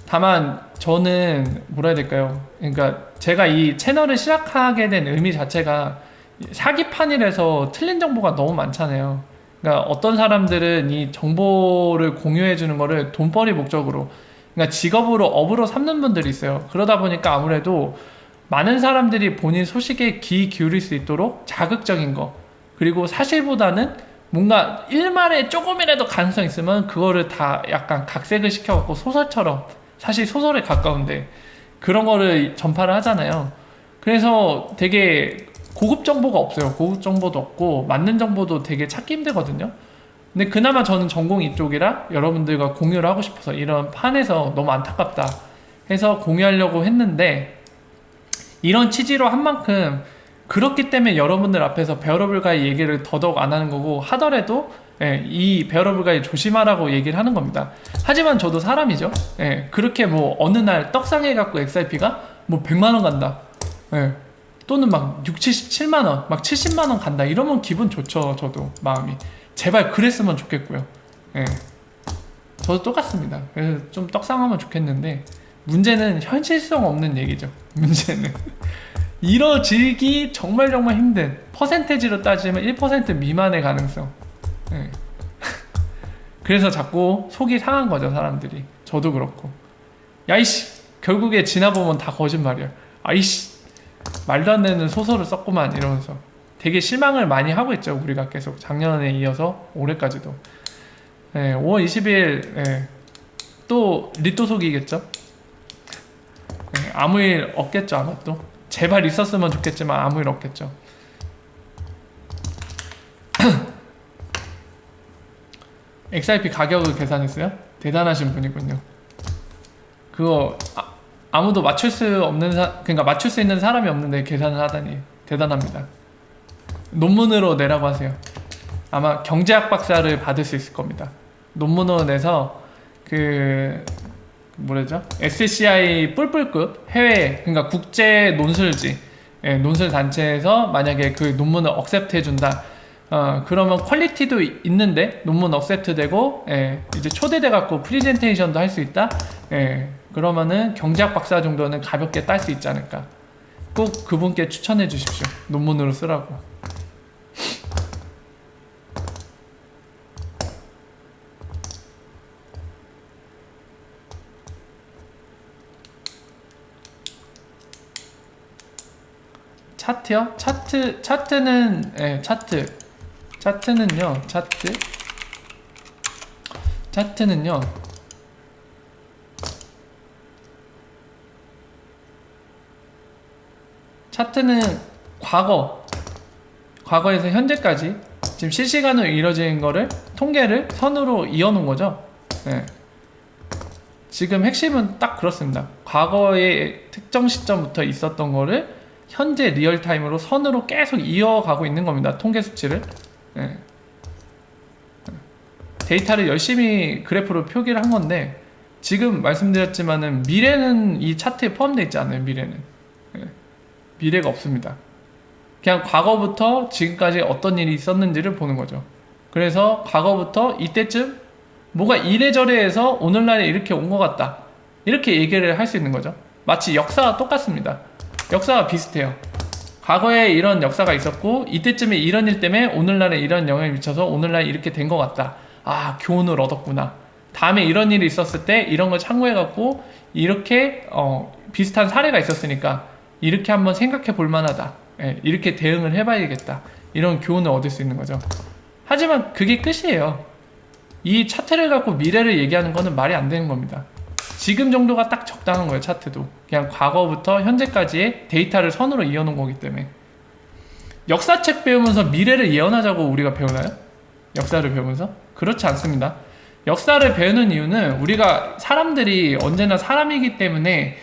다만 저는 뭐라 해야 될까요? 그러니까 제가 이 채널을 시작하게 된 의미 자체가 사기판이라서 틀린 정보가 너무 많잖아요. 그러니까 어떤 사람들은 이 정보를 공유해 주는 거를 돈벌이 목적으로, 그러니까 직업으로 업으로 삼는 분들이 있어요. 그러다 보니까 아무래도 많은 사람들이 본인 소식에 귀 기울일 수 있도록 자극적인 거, 그리고 사실보다는 뭔가 일말에 조금이라도 가능성 있으면 그거를 다 약간 각색을 시켜갖고 소설처럼, 사실 소설에 가까운데 그런 거를 전파를 하잖아요. 그래서 되게 고급 정보가 없어요. 고급 정보도 없고 맞는 정보도 되게 찾기 힘들거든요. 근데 그나마 저는 전공이 이쪽이라 여러분들과 공유를 하고 싶어서 이런 판에서 너무 안타깝다 해서 공유하려고 했는데, 이런 취지로 한 만큼 그렇기 때문에 여러분들 앞에서 베어러블가이 얘기를 더더욱 안 하는 거고, 하더라도 이 베어러블가이 조심하라고 얘기를 하는 겁니다. 하지만 저도 사람이죠. 그렇게 뭐 어느 날 떡상해갖고 XRP가 뭐 100만원 간다, 또는 막 6, 77만원, 막 70만원 간다 이러면 기분 좋죠. 저도 마음이 제발 그랬으면 좋겠고요. 저도 똑같습니다. 그래서 좀 떡상하면 좋겠는데 문제는 현실성 없는 얘기죠. 문제는 이뤄지기 정말 힘든, 퍼센테지로 따지면 1% 미만의 가능성. 그래서 자꾸 속이 상한 거죠, 사람들이. 저도 그렇고. 야이씨, 결국에 지나보면 다 거짓말이야. 아이씨, 말도 안 되는 소설을 썼구만 이러면서 되게 실망을 많이 하고 있죠. 우리가 계속 작년에 이어서 올해까지도. 5월 20일 또 리또 속이겠죠. 아무 일 없겠죠. 아마 또 제발 있었으면 좋겠지만 아무 일 없겠죠. XRP 가격을 계산했어요? 대단하신 분이군요. 그거 아무도 맞출 수 없는 그러니까 맞출 수 있는 사람이 없는데 계산을 하다니 대단합니다. 논문으로 내라고 하세요. 아마 경제학 박사를 받을 수 있을 겁니다. 논문으로 내서 그 뭐라죠? SCI 뿔뿔급 해외, 그러니까 국제 논술지, 논술 단체에서 만약에 그 논문을 억셉트 해준다. 그러면 퀄리티도 있는데 논문 억셉트 되고 이제 초대돼 갖고 프리젠테이션도 할 수 있다. 그러면은 경제학 박사 정도는 가볍게 딸 수 있지 않을까. 꼭 그분께 추천해 주십시오. 논문으로 쓰라고. 차트요? 차트는 예, 차트는요. 차트는요. 차트는 과거에서 현재까지 지금 실시간으로 이루어진 거를 통계를 선으로 이어놓은 거죠. 예. 지금 핵심은 딱 그렇습니다. 과거의 특정 시점부터 있었던 거를 현재 리얼타임으로 선으로 계속 이어가고 있는 겁니다. 통계 수치를. 예. 데이터를 열심히 그래프로 표기를 한 건데 지금 말씀드렸지만은 미래는 이 차트에 포함되어 있지 않아요. 미래는. 예. 미래가 없습니다. 그냥 과거부터 지금까지 어떤 일이 있었는지를 보는 거죠. 그래서 과거부터 이때쯤 뭐가 이래저래 해서 오늘날에 이렇게 온 것 같다. 이렇게 얘기를 할 수 있는 거죠. 마치 역사가 똑같습니다. 역사가 비슷해요. 과거에 이런 역사가 있었고 이때쯤에 이런 일 때문에 오늘날에 이런 영향을 미쳐서 오늘날에 이렇게 된 것 같다. 아, 교훈을 얻었구나. 다음에 이런 일이 있었을 때 이런 걸 참고해갖고 이렇게 비슷한 사례가 있었으니까 이렇게 한번 생각해 볼 만하다. 예, 이렇게 대응을 해봐야겠다. 이런 교훈을 얻을 수 있는 거죠. 하지만 그게 끝이에요. 이 차트를 갖고 미래를 얘기하는 거는 말이 안 되는 겁니다. 지금 정도가 딱 적당한 거예요. 차트도 그냥 과거부터 현재까지의 데이터를 선으로 이어놓은 거기 때문에. 역사책 배우면서 미래를 예언하자고 우리가 배우나요? 역사를 배우면서? 그렇지 않습니다. 역사를 배우는 이유는 우리가 사람들이 언제나 사람이기 때문에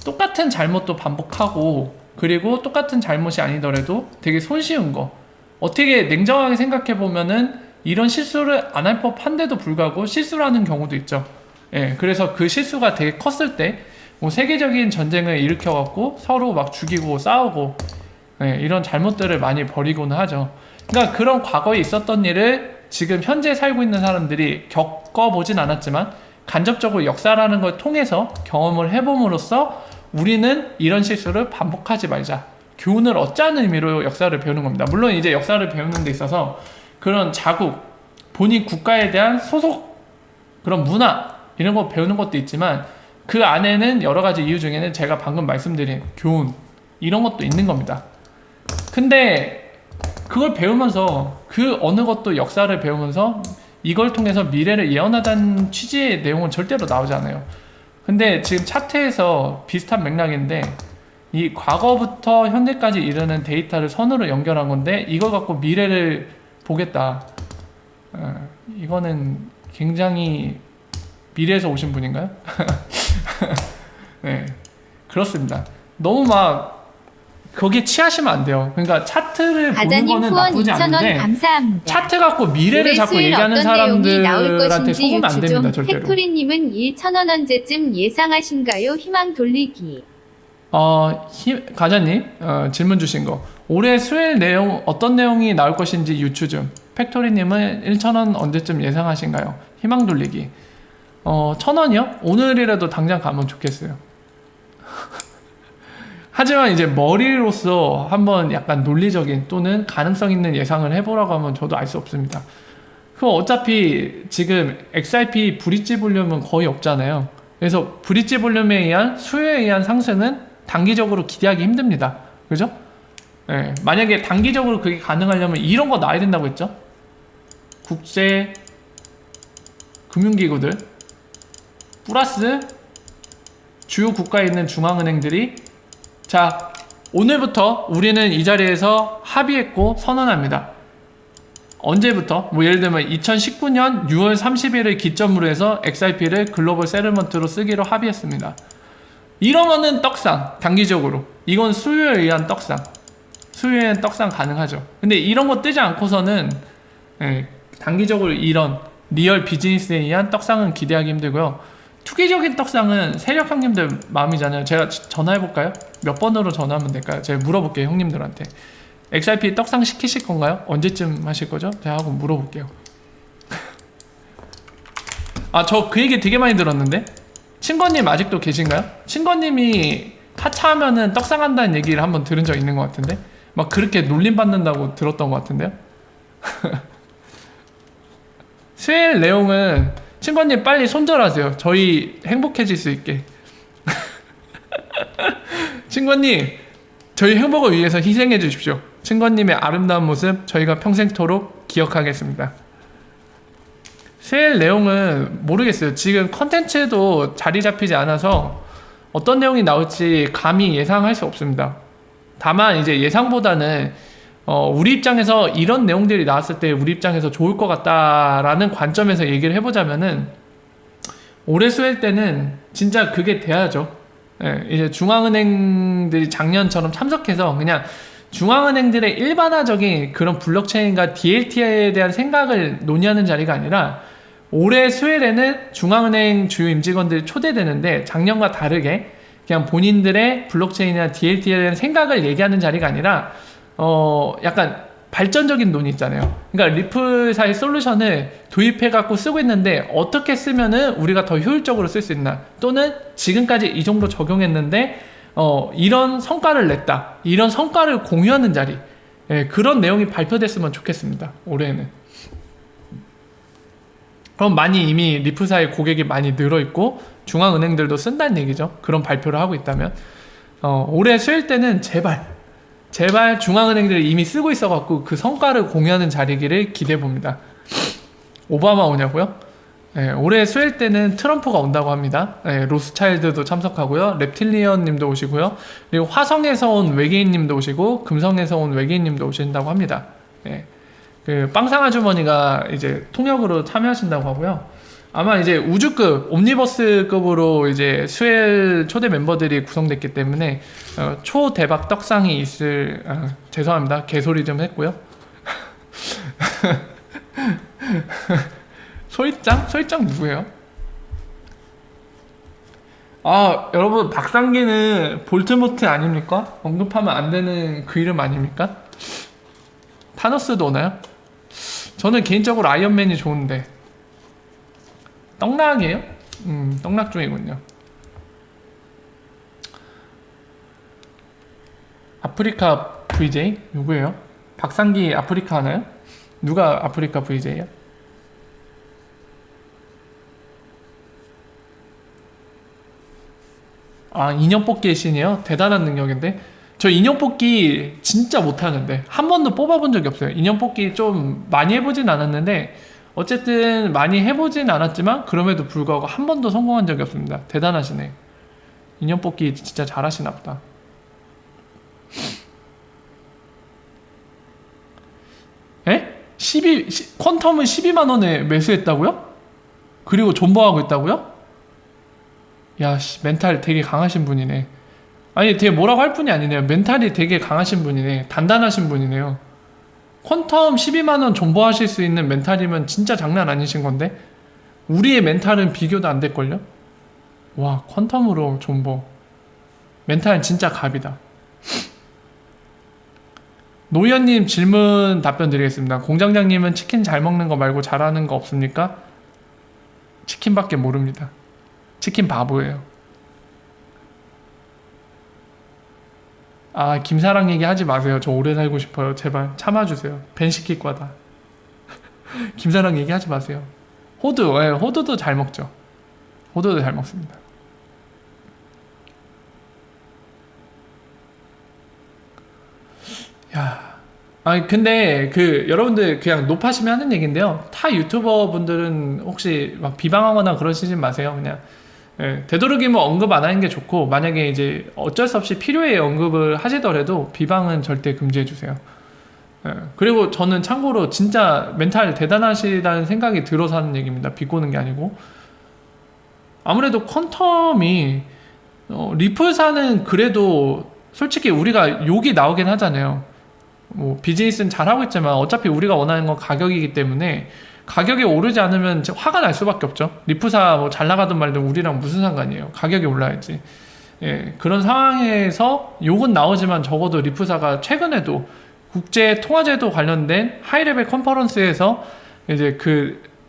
똑같은 잘못도 반복하고, 그리고 똑같은 잘못이 아니더라도 되게 손쉬운 거, 어떻게 냉정하게 생각해 보면은 이런 실수를 안 할 법한데도 불구하고 실수를 하는 경우도 있죠. 예, 그래서 그 실수가 되게 컸을 때 뭐 세계적인 전쟁을 일으켜갖고 서로 막 죽이고 싸우고, 예, 이런 잘못들을 많이 벌이고는 하죠. 그러니까 그런 과거에 있었던 일을 지금 현재 살고 있는 사람들이 겪어보진 않았지만 간접적으로 역사라는 걸 통해서 경험을 해봄으로써 우리는 이런 실수를 반복하지 말자, 교훈을 얻자는 의미로 역사를 배우는 겁니다. 물론 이제 역사를 배우는 데 있어서 그런 자국, 본인 국가에 대한 소속, 그런 문화 이런 거 배우는 것도 있지만 그 안에는 여러 가지 이유 중에는 제가 방금 말씀드린 교훈 이런 것도 있는 겁니다. 근데 그걸 배우면서 그 어느 것도 역사를 배우면서 이걸 통해서 미래를 예언하다는 취지의 내용은 절대로 나오지 않아요. 근데 지금 차트에서 비슷한 맥락인데 이 과거부터 현재까지 이르는 데이터를 선으로 연결한 건데 이걸 갖고 미래를 보겠다. 이거는 굉장히 미래에서 오신 분인가요? 네, 그렇습니다. 너무 막 거기에 취하시면 안 돼요. 그러니까 차트를 보는 거는 나쁘지 않은데 감사합니다. 차트 갖고 미래를 자꾸 얘기하는 사람들한테 속으면 안 됩니다. 절대로. 팩토리님은 1,000원 언제쯤 예상하신가요? 희망 돌리기. 가자님 질문 주신 거, 올해 수요일 내용 어떤 내용이 나올 것인지 유추 좀. 팩토리님은 1,000원 언제쯤 예상하신가요? 희망 돌리기. 1,000원이요? 오늘이라도 당장 가면 좋겠어요. 하지만 이제 머리로서 한번 약간 논리적인 또는 가능성 있는 예상을 해보라고 하면 저도 알 수 없습니다. 그럼 어차피 지금 XRP 브릿지 볼륨은 거의 없잖아요. 그래서 브릿지 볼륨에 의한 수요에 의한 상승은 단기적으로 기대하기 힘듭니다. 그죠? 네, 만약에 단기적으로 그게 가능하려면 이런 거 나와야 된다고 했죠? 국제 금융기구들 플러스 주요 국가에 있는 중앙은행들이 자, 오늘부터 우리는 이 자리에서 합의했고 선언합니다. 언제부터? 뭐 예를 들면 2019년 6월 30일을 기점으로 해서 XRP를 글로벌 세틀먼트로 쓰기로 합의했습니다. 이러면은 떡상, 단기적으로. 이건 수요에 의한 떡상. 수요에 의한 떡상 가능하죠. 근데 이런 거 뜨지 않고서는 단기적으로 이런 리얼 비즈니스에 의한 떡상은 기대하기 힘들고요. 투기적인 떡상은 세력 형님들 마음이잖아요. 제가 전화해볼까요? 몇 번으로 전화하면 될까요? 제가 물어볼게요, 형님들한테. XRP 떡상 시키실 건가요? 언제쯤 하실 거죠? 제가 하고 물어볼게요. 저 그 얘기 되게 많이 들었는데? 친거님 아직도 계신가요? 친거님이 타차하면은 떡상한다는 얘기를 한번 들은 적 있는 것 같은데 막 그렇게 놀림받는다고 들었던 것 같은데요. 스웰 내용은 친구님 빨리 손절하세요. 저희 행복해질 수 있게. 친구님 저희 행복을 위해서 희생해 주십시오. 친구님의 아름다운 모습 저희가 평생토록 기억하겠습니다. 스웰 내용은 모르겠어요. 지금 컨텐츠도 자리 잡히지 않아서 어떤 내용이 나올지 감히 예상할 수 없습니다. 다만 이제 예상보다는 우리 입장에서 이런 내용들이 나왔을 때 우리 입장에서 좋을 것 같다라는 관점에서 얘기를 해보자면은 올해 스웰 때는 진짜 그게 돼야죠. 예, 이제 중앙은행들이 작년처럼 참석해서 그냥 중앙은행들의 일반화적인 그런 블록체인과 DLT에 대한 생각을 논의하는 자리가 아니라 올해 스웰에는 중앙은행 주요 임직원들이 초대되는데 작년과 다르게 그냥 본인들의 블록체인이나 DLT에 대한 생각을 얘기하는 자리가 아니라 약간 발전적인 논의 있잖아요. 그러니까 리플사의 솔루션을 도입해갖고 쓰고 있는데 어떻게 쓰면은 우리가 더 효율적으로 쓸 수 있나, 또는 지금까지 이 정도 적용했는데 이런 성과를 냈다, 이런 성과를 공유하는 자리, 예, 그런 내용이 발표됐으면 좋겠습니다. 올해는. 그럼 많이 이미 리플사의 고객이 많이 늘어있고 중앙은행들도 쓴다는 얘기죠. 그런 발표를 하고 있다면 올해 스웰 때는 제발 중앙은행들이 이미 쓰고 있어갖고 그 성과를 공유하는 자리기를 기대해봅니다. 오바마 오냐고요? 네, 올해 스웰 때는 트럼프가 온다고 합니다. 네, 로스차일드도 참석하고요, reptilian 님도 오시고요, 그리고 화성에서 온 외계인 님도 오시고 금성에서 온 외계인 님도 오신다고 합니다. 네, 그 빵상 아주머니가 이제 통역으로 참여하신다고 하고요. 아마 이제 우주급, 옴니버스급으로 이제 스웰 초대 멤버들이 구성됐기 때문에 초대박 떡상이 있을, 죄송합니다. 개소리 좀 했고요. 소희짱? 소희짱 누구예요? 아, 여러분 박상기는 볼트모트 아닙니까? 언급하면 안 되는 그 이름 아닙니까? 타노스도 오나요? 저는 개인적으로 아이언맨이 좋은데. 떡락이에요? 떡락 중이군요. 아프리카 VJ? 누구예요? 박상기 아프리카 하나요? 누가 아프리카 VJ예요? 아, 인형 뽑기의 신이에요? 대단한 능력인데? 저 인형 뽑기 진짜 못하는데 한 번도 뽑아본 적이 없어요. 인형 뽑기 좀 많이 해보진 않았는데 어쨌든 많이 해보진 않았지만 그럼에도 불구하고 한 번도 성공한 적이 없습니다. 대단하시네. 인형 뽑기 진짜 잘하시나 보다. 에? 퀀텀을 12만원에 매수했다고요? 그리고 존버하고 있다고요? 야, 멘탈 되게 강하신 분이네. 아니, 되게 뭐라고 할 분이 아니네요. 멘탈이 되게 강하신 분이네. 단단하신 분이네요. 퀀텀 12만원 존버하실 수 있는 멘탈이면 진짜 장난 아니신 건데? 우리의 멘탈은 비교도 안 될걸요? 와, 퀀텀으로 존버. 멘탈은 진짜 갑이다. 노희연님 질문 답변 드리겠습니다. 공장장님은 치킨 잘 먹는 거 말고 잘하는 거 없습니까? 치킨밖에 모릅니다. 치킨 바보예요. 아, 김사랑 얘기 하지 마세요. 저 오래 살고 싶어요. 제발 참아주세요. 벤 시킬 거다. 김사랑 얘기 하지 마세요. 호두, 예, 호두도 잘 먹죠. 호두도 잘 먹습니다. 야, 아니 근데 여러분들 그냥 높아시면 하는 얘기인데요. 타 유튜버 분들은 혹시 막 비방하거나 그러시지 마세요. 그냥 되도록이면 언급 안 하는 게 좋고, 만약에 이제 어쩔 수 없이 필요해 언급을 하시더라도 비방은 절대 금지해 주세요. 그리고 저는 참고로 진짜 멘탈 대단하시다는 생각이 들어서 하는 얘기입니다. 비꼬는 게 아니고. 아무래도 퀀텀이 리플사는 그래도 솔직히 우리가 욕이 나오긴 하잖아요. 뭐 비즈니스는 잘하고 있지만 어차피 우리가 원하는 건 가격이기 때문에 가격이 오르지 않으면 화가 날 수밖에 없죠. 리프사 뭐 잘 나가든 말든 우리랑 무슨 상관이에요. 가격이 올라야지. 예, 그런 상황에서 욕은 나오지만 적어도 리프사가 최근에도 국제 통화제도 관련된 하이레벨 컨퍼런스에서 이제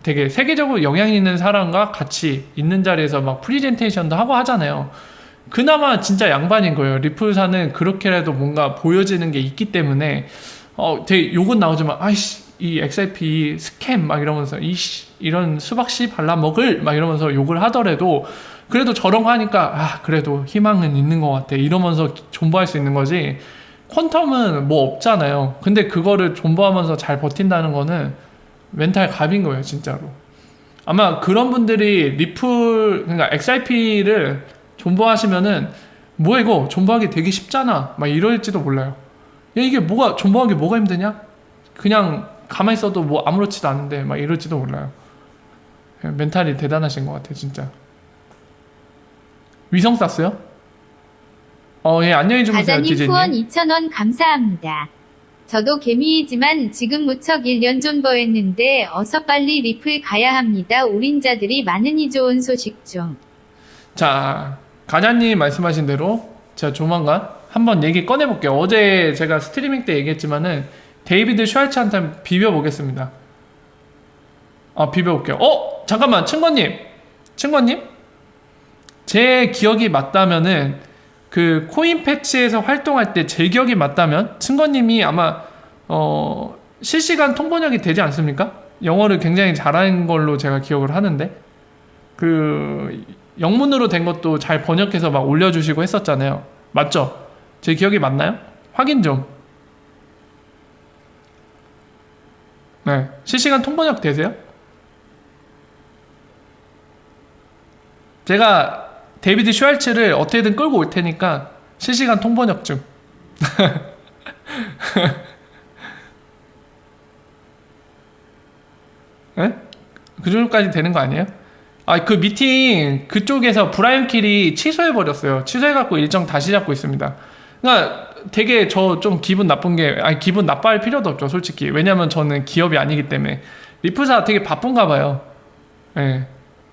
되게 세계적으로 영향 있는 사람과 같이 있는 자리에서 막 프리젠테이션도 하고 하잖아요. 그나마 진짜 양반인 거예요. 리플사는 그렇게라도 뭔가 보여지는 게 있기 때문에 되게 욕은 나오지만 아이씨 이 XRP 스캠 막 이러면서 이씨 이런 수박씨 발라먹을 막 이러면서 욕을 하더라도 그래도 저런 거 하니까 아 그래도 희망은 있는 것 같아 이러면서 존버할 수 있는 거지. 퀀텀은 뭐 없잖아요. 근데 그거를 존버하면서 잘 버틴다는 거는 멘탈 갑인 거예요 진짜로. 아마 그런 분들이 그러니까 XRP를 존버하시면은 뭐야 이거 존버하기 되게 쉽잖아 막 이럴지도 몰라요. 야 이게 존버하기 뭐가 힘드냐? 그냥 가만히 있어도 뭐 아무렇지도 않은데 막 이럴지도 몰라요. 멘탈이 대단하신 것 같아요 진짜. 위성 쐈어요? 예 안녕히 주무세요 가자님 디제님. 후원 2,000원 감사합니다. 저도 개미이지만 지금 무척 1년 존버했는데 어서 빨리 리플 가야 합니다. 올인자들이 많으니 좋은 소식 좀. 자 가자님 말씀하신 대로 제가 조만간 한번 얘기 꺼내볼게요. 어제 제가 스트리밍 때 얘기했지만은 데이비드 슈왈츠한테 비벼보겠습니다. 비벼볼게요. 잠깐만 친구님 제 기억이 맞다면은 그 코인 패치에서 활동할 때 제 기억이 맞다면 친구님이 아마 실시간 통번역이 되지 않습니까? 영어를 굉장히 잘하는 걸로 제가 기억을 하는데 그 영문으로 된 것도 잘 번역해서 막 올려주시고 했었잖아요. 맞죠? 제 기억이 맞나요? 확인 좀. 네, 실시간 통번역 되세요? 제가 데이비드 슈왈츠를 어떻게든 끌고 올 테니까 실시간 통번역 좀. 네? 그 정도까지 되는 거 아니에요? 그 미팅 그쪽에서 브라이언 킬이 취소해버렸어요. 취소해갖고 일정 다시 잡고 있습니다. 그러니까 되게 저 좀 기분 나쁜 게 기분 나빠할 필요도 없죠 솔직히. 왜냐면 저는 기업이 아니기 때문에. 리플사 되게 바쁜가 봐요. 네.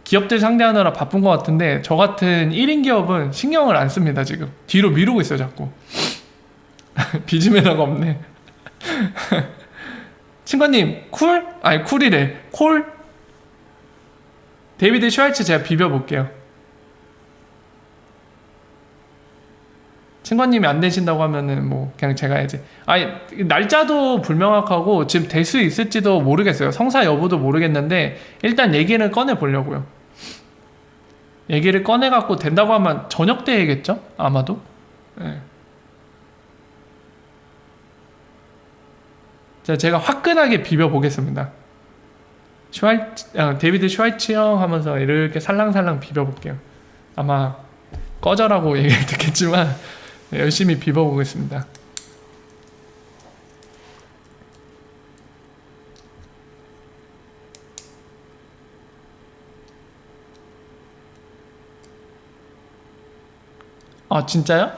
기업들 상대하느라 바쁜 것 같은데 저 같은 1인 기업은 신경을 안 씁니다. 지금 뒤로 미루고 있어요 자꾸. 비즈메라가 없네. 친구님 쿨? 쿨이래. 콜? 데이비드 슈왈츠 제가 비벼볼게요. 친구님이 안 되신다고 하면은 뭐 그냥 제가 해야지. 날짜도 불명확하고 지금 될 수 있을지도 모르겠어요. 성사 여부도 모르겠는데 일단 얘기를 꺼내 보려고요. 얘기를 꺼내 갖고 된다고 하면 저녁 때 해야겠죠? 아마도. 네. 제가 화끈하게 비벼 보겠습니다. 데이비드 슈왈츠 형 하면서 이렇게 살랑살랑 비벼 볼게요. 아마 꺼져라고 얘기를 듣겠지만 열심히 비벼보겠습니다. 진짜요?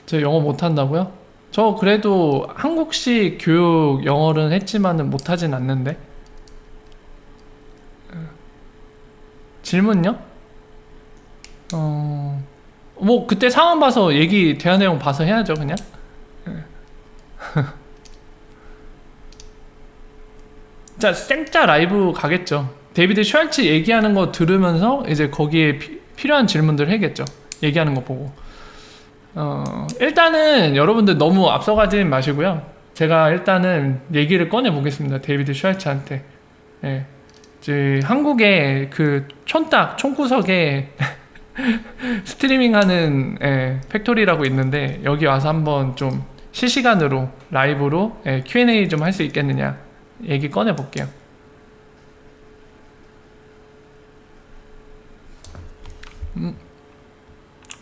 제가 영어 못한다고요? 저 그래도 한국식 교육 영어는 했지만은 못하진 않는데. 질문요? 뭐 그때 상황 봐서 대화 내용 봐서 해야죠 그냥. 자 생짜 라이브 가겠죠. 데이비드 슈왈츠 얘기하는 거 들으면서 이제 거기에 필요한 질문들 해야겠죠. 얘기하는 거 보고. 일단은 여러분들 너무 앞서가지 마시고요. 제가 일단은 얘기를 꺼내 보겠습니다. 데이비드 슈왈츠한테. 예. 이제 한국에 그 총구석에 스트리밍 하는 팩토리라고 있는데 여기 와서 한번 좀 실시간으로 라이브로 Q&A 좀 할 수 있겠느냐 얘기 꺼내 볼게요.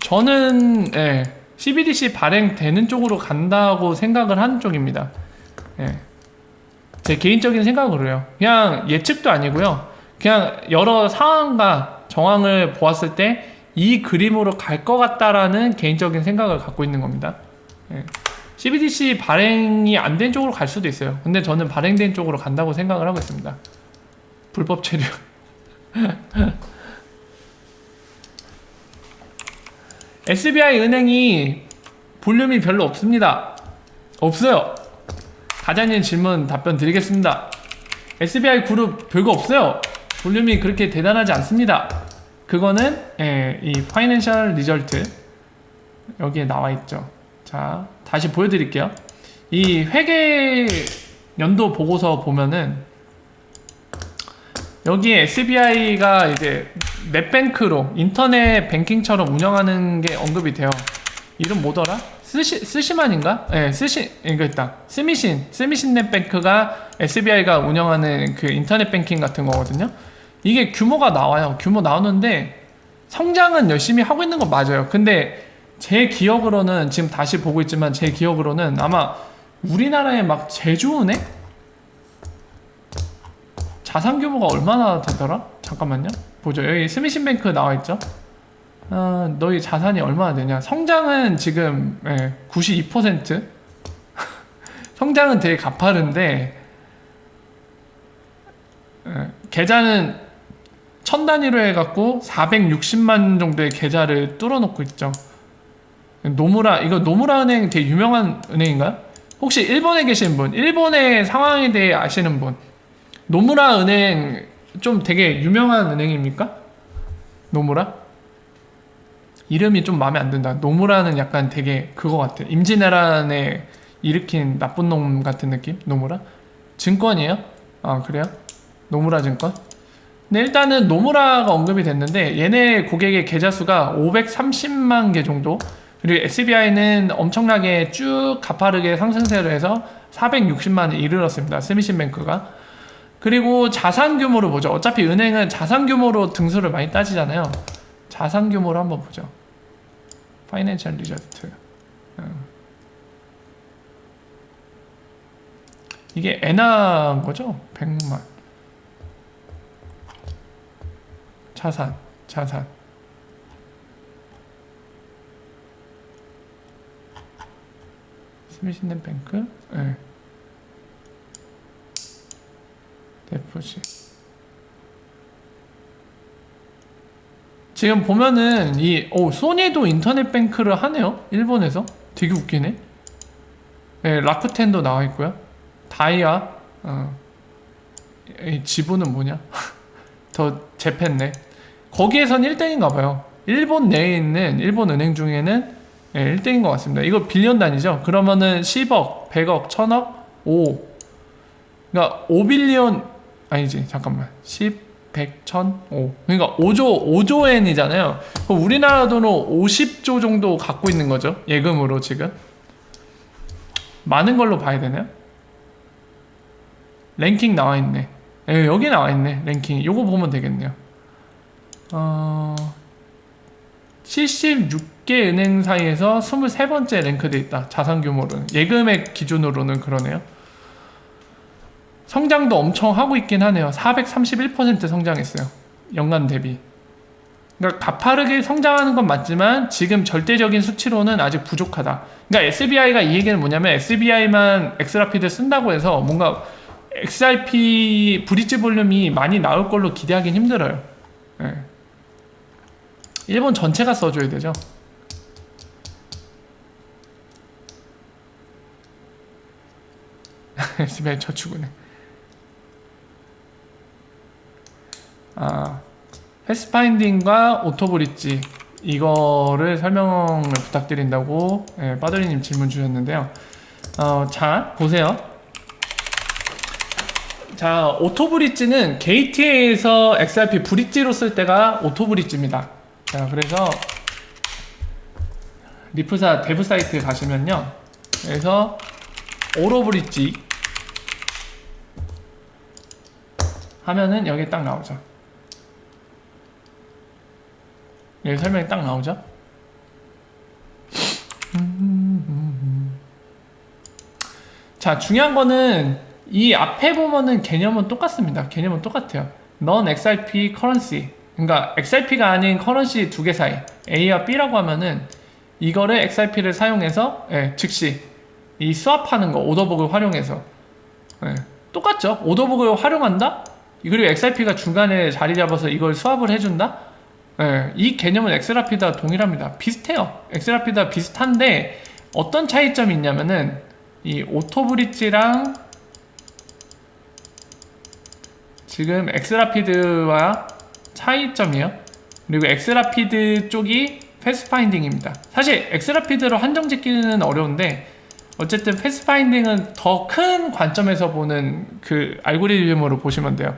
저는 CBDC 발행되는 쪽으로 간다고 생각을 하는 쪽입니다. 제 개인적인 생각으로요. 그냥 예측도 아니고요. 그냥 여러 상황과 정황을 보았을 때 이 그림으로 갈 것 같다라는 개인적인 생각을 갖고 있는 겁니다. CBDC 발행이 안 된 쪽으로 갈 수도 있어요. 근데 저는 발행된 쪽으로 간다고 생각을 하고 있습니다. 불법 체류. SBI 은행이 볼륨이 별로 없습니다. 없어요. 가자님 질문 답변 드리겠습니다. SBI 그룹 별거 없어요. 볼륨이 그렇게 대단하지 않습니다. 그거는 이 파이낸셜 리절트 여기에 나와 있죠. 자, 다시 보여드릴게요. 이 회계 연도 보고서 보면은 여기에 SBI가 이제 넷뱅크로 인터넷 뱅킹처럼 운영하는 게 언급이 돼요. 이름 뭐더라? 스시만인가? 네, 이거 있다. 스미신 넷뱅크가 SBI가 운영하는 그 인터넷 뱅킹 같은 거거든요. 이게 규모가 나와요. 규모 나오는데 성장은 열심히 하고 있는 건 맞아요. 근데 제 기억으로는 지금 다시 보고 있지만 제 기억으로는 아마 우리나라에 막 제주은행? 자산 규모가 얼마나 되더라? 잠깐만요. 보죠. 여기 스미신뱅크 나와 있죠. 너희 자산이 얼마나 되냐? 성장은 지금 92%. 성장은 되게 가파른데 계좌는 1000단위로 해갖고 460만 정도의 계좌를 뚫어놓고 있죠. 이거 노무라 은행 되게 유명한 은행인가요? 혹시 일본에 계신 분, 일본의 상황에 대해 아시는 분, 노무라 은행 좀 되게 유명한 은행입니까? 노무라? 이름이 좀 마음에 안 든다. 노무라는 약간 되게 그거 같아. 임진왜란에 일으킨 나쁜 놈 같은 느낌? 노무라? 증권이에요? 아, 그래요? 노무라 증권? 근데 일단은 노무라가 언급이 됐는데 얘네 고객의 계좌 수가 530만 개 정도. 그리고 SBI는 엄청나게 쭉 가파르게 상승세를 해서 460만에 이르렀습니다. 스미신뱅크가. 그리고 자산 규모를 보죠. 어차피 은행은 자산 규모로 등수를 많이 따지잖아요. 자산 규모를 한번 보죠. 파이낸셜 리저트. 이게 엔화인 거죠? 100만. 자산. 스미신뱅크. 네. 데포시. 지금 보면은 소니도 인터넷 뱅크를 하네요. 일본에서. 되게 웃기네. 네, 라쿠텐도 나와 있고요. 다이아. 이 지분은 뭐냐? 더 재팬네. 거기에선 1등인가 봐요. 일본 내에 있는 일본 은행 중에는 1등인 것 같습니다. 이거 빌리언 단위죠. 그러면은 10억, 100억, 1000억, 5. 그러니까 5빌리언 아니지. 잠깐만. 10, 100, 1000, 5. 그러니까 5조 엔이잖아요. 그럼 우리나라 돈으로 50조 정도 갖고 있는 거죠. 예금으로 지금. 많은 걸로 봐야 되나요? 랭킹 나와 있네. 여기 나와 있네. 랭킹. 요거 보면 되겠네요. 76개 은행 사이에서 23번째 랭크돼 있다. 자산 규모로는. 예금액 기준으로는 그러네요. 성장도 엄청 하고 있긴 하네요. 431% 성장했어요. 연간 대비. 그러니까 가파르게 성장하는 건 맞지만 지금 절대적인 수치로는 아직 부족하다. 그러니까 SBI가 이 얘기는 뭐냐면 SBI만 엑스라피드 쓴다고 해서 뭔가 XRP 브릿지 볼륨이 많이 나올 걸로 기대하긴 힘들어요. 네. 일본 전체가 써줘야 되죠. SBI 저축은행. 패스파인딩과 오토브릿지 이거를 설명을 부탁드린다고 빠돌이님 질문 주셨는데요. 자 보세요. 자 오토브릿지는 게이트웨이에서 XRP 브릿지로 쓸 때가 오토브릿지입니다. 자 그래서 리프사 데브 사이트 가시면요. 그래서 오로브릿지 하면은 여기 딱 나오죠. 여기 설명이 딱 나오죠. 자 중요한 거는 이 앞에 보면은 개념은 똑같습니다. 개념은 똑같아요. Non XRP currency. 그러니까 XRP가 아닌 커런시 두 개 사이 A와 B라고 하면은 이거를 XRP를 사용해서 즉시 이 스왑하는 거 오더북을 활용해서 똑같죠. 오더북을 활용한다. 그리고 XRP가 중간에 자리 잡아서 이걸 스왑을 해준다. 이 개념은 엑스라피드와 동일합니다. 비슷해요. 엑스라피드와 비슷한데 어떤 차이점이 있냐면은 이 오토브릿지랑 지금 엑스라피드와 차이점이요. 그리고 엑스라피드 쪽이 패스파인딩입니다. 사실 엑스라피드로 한정 짓기는 어려운데 어쨌든 패스파인딩은 더 큰 관점에서 보는 그 알고리즘으로 보시면 돼요.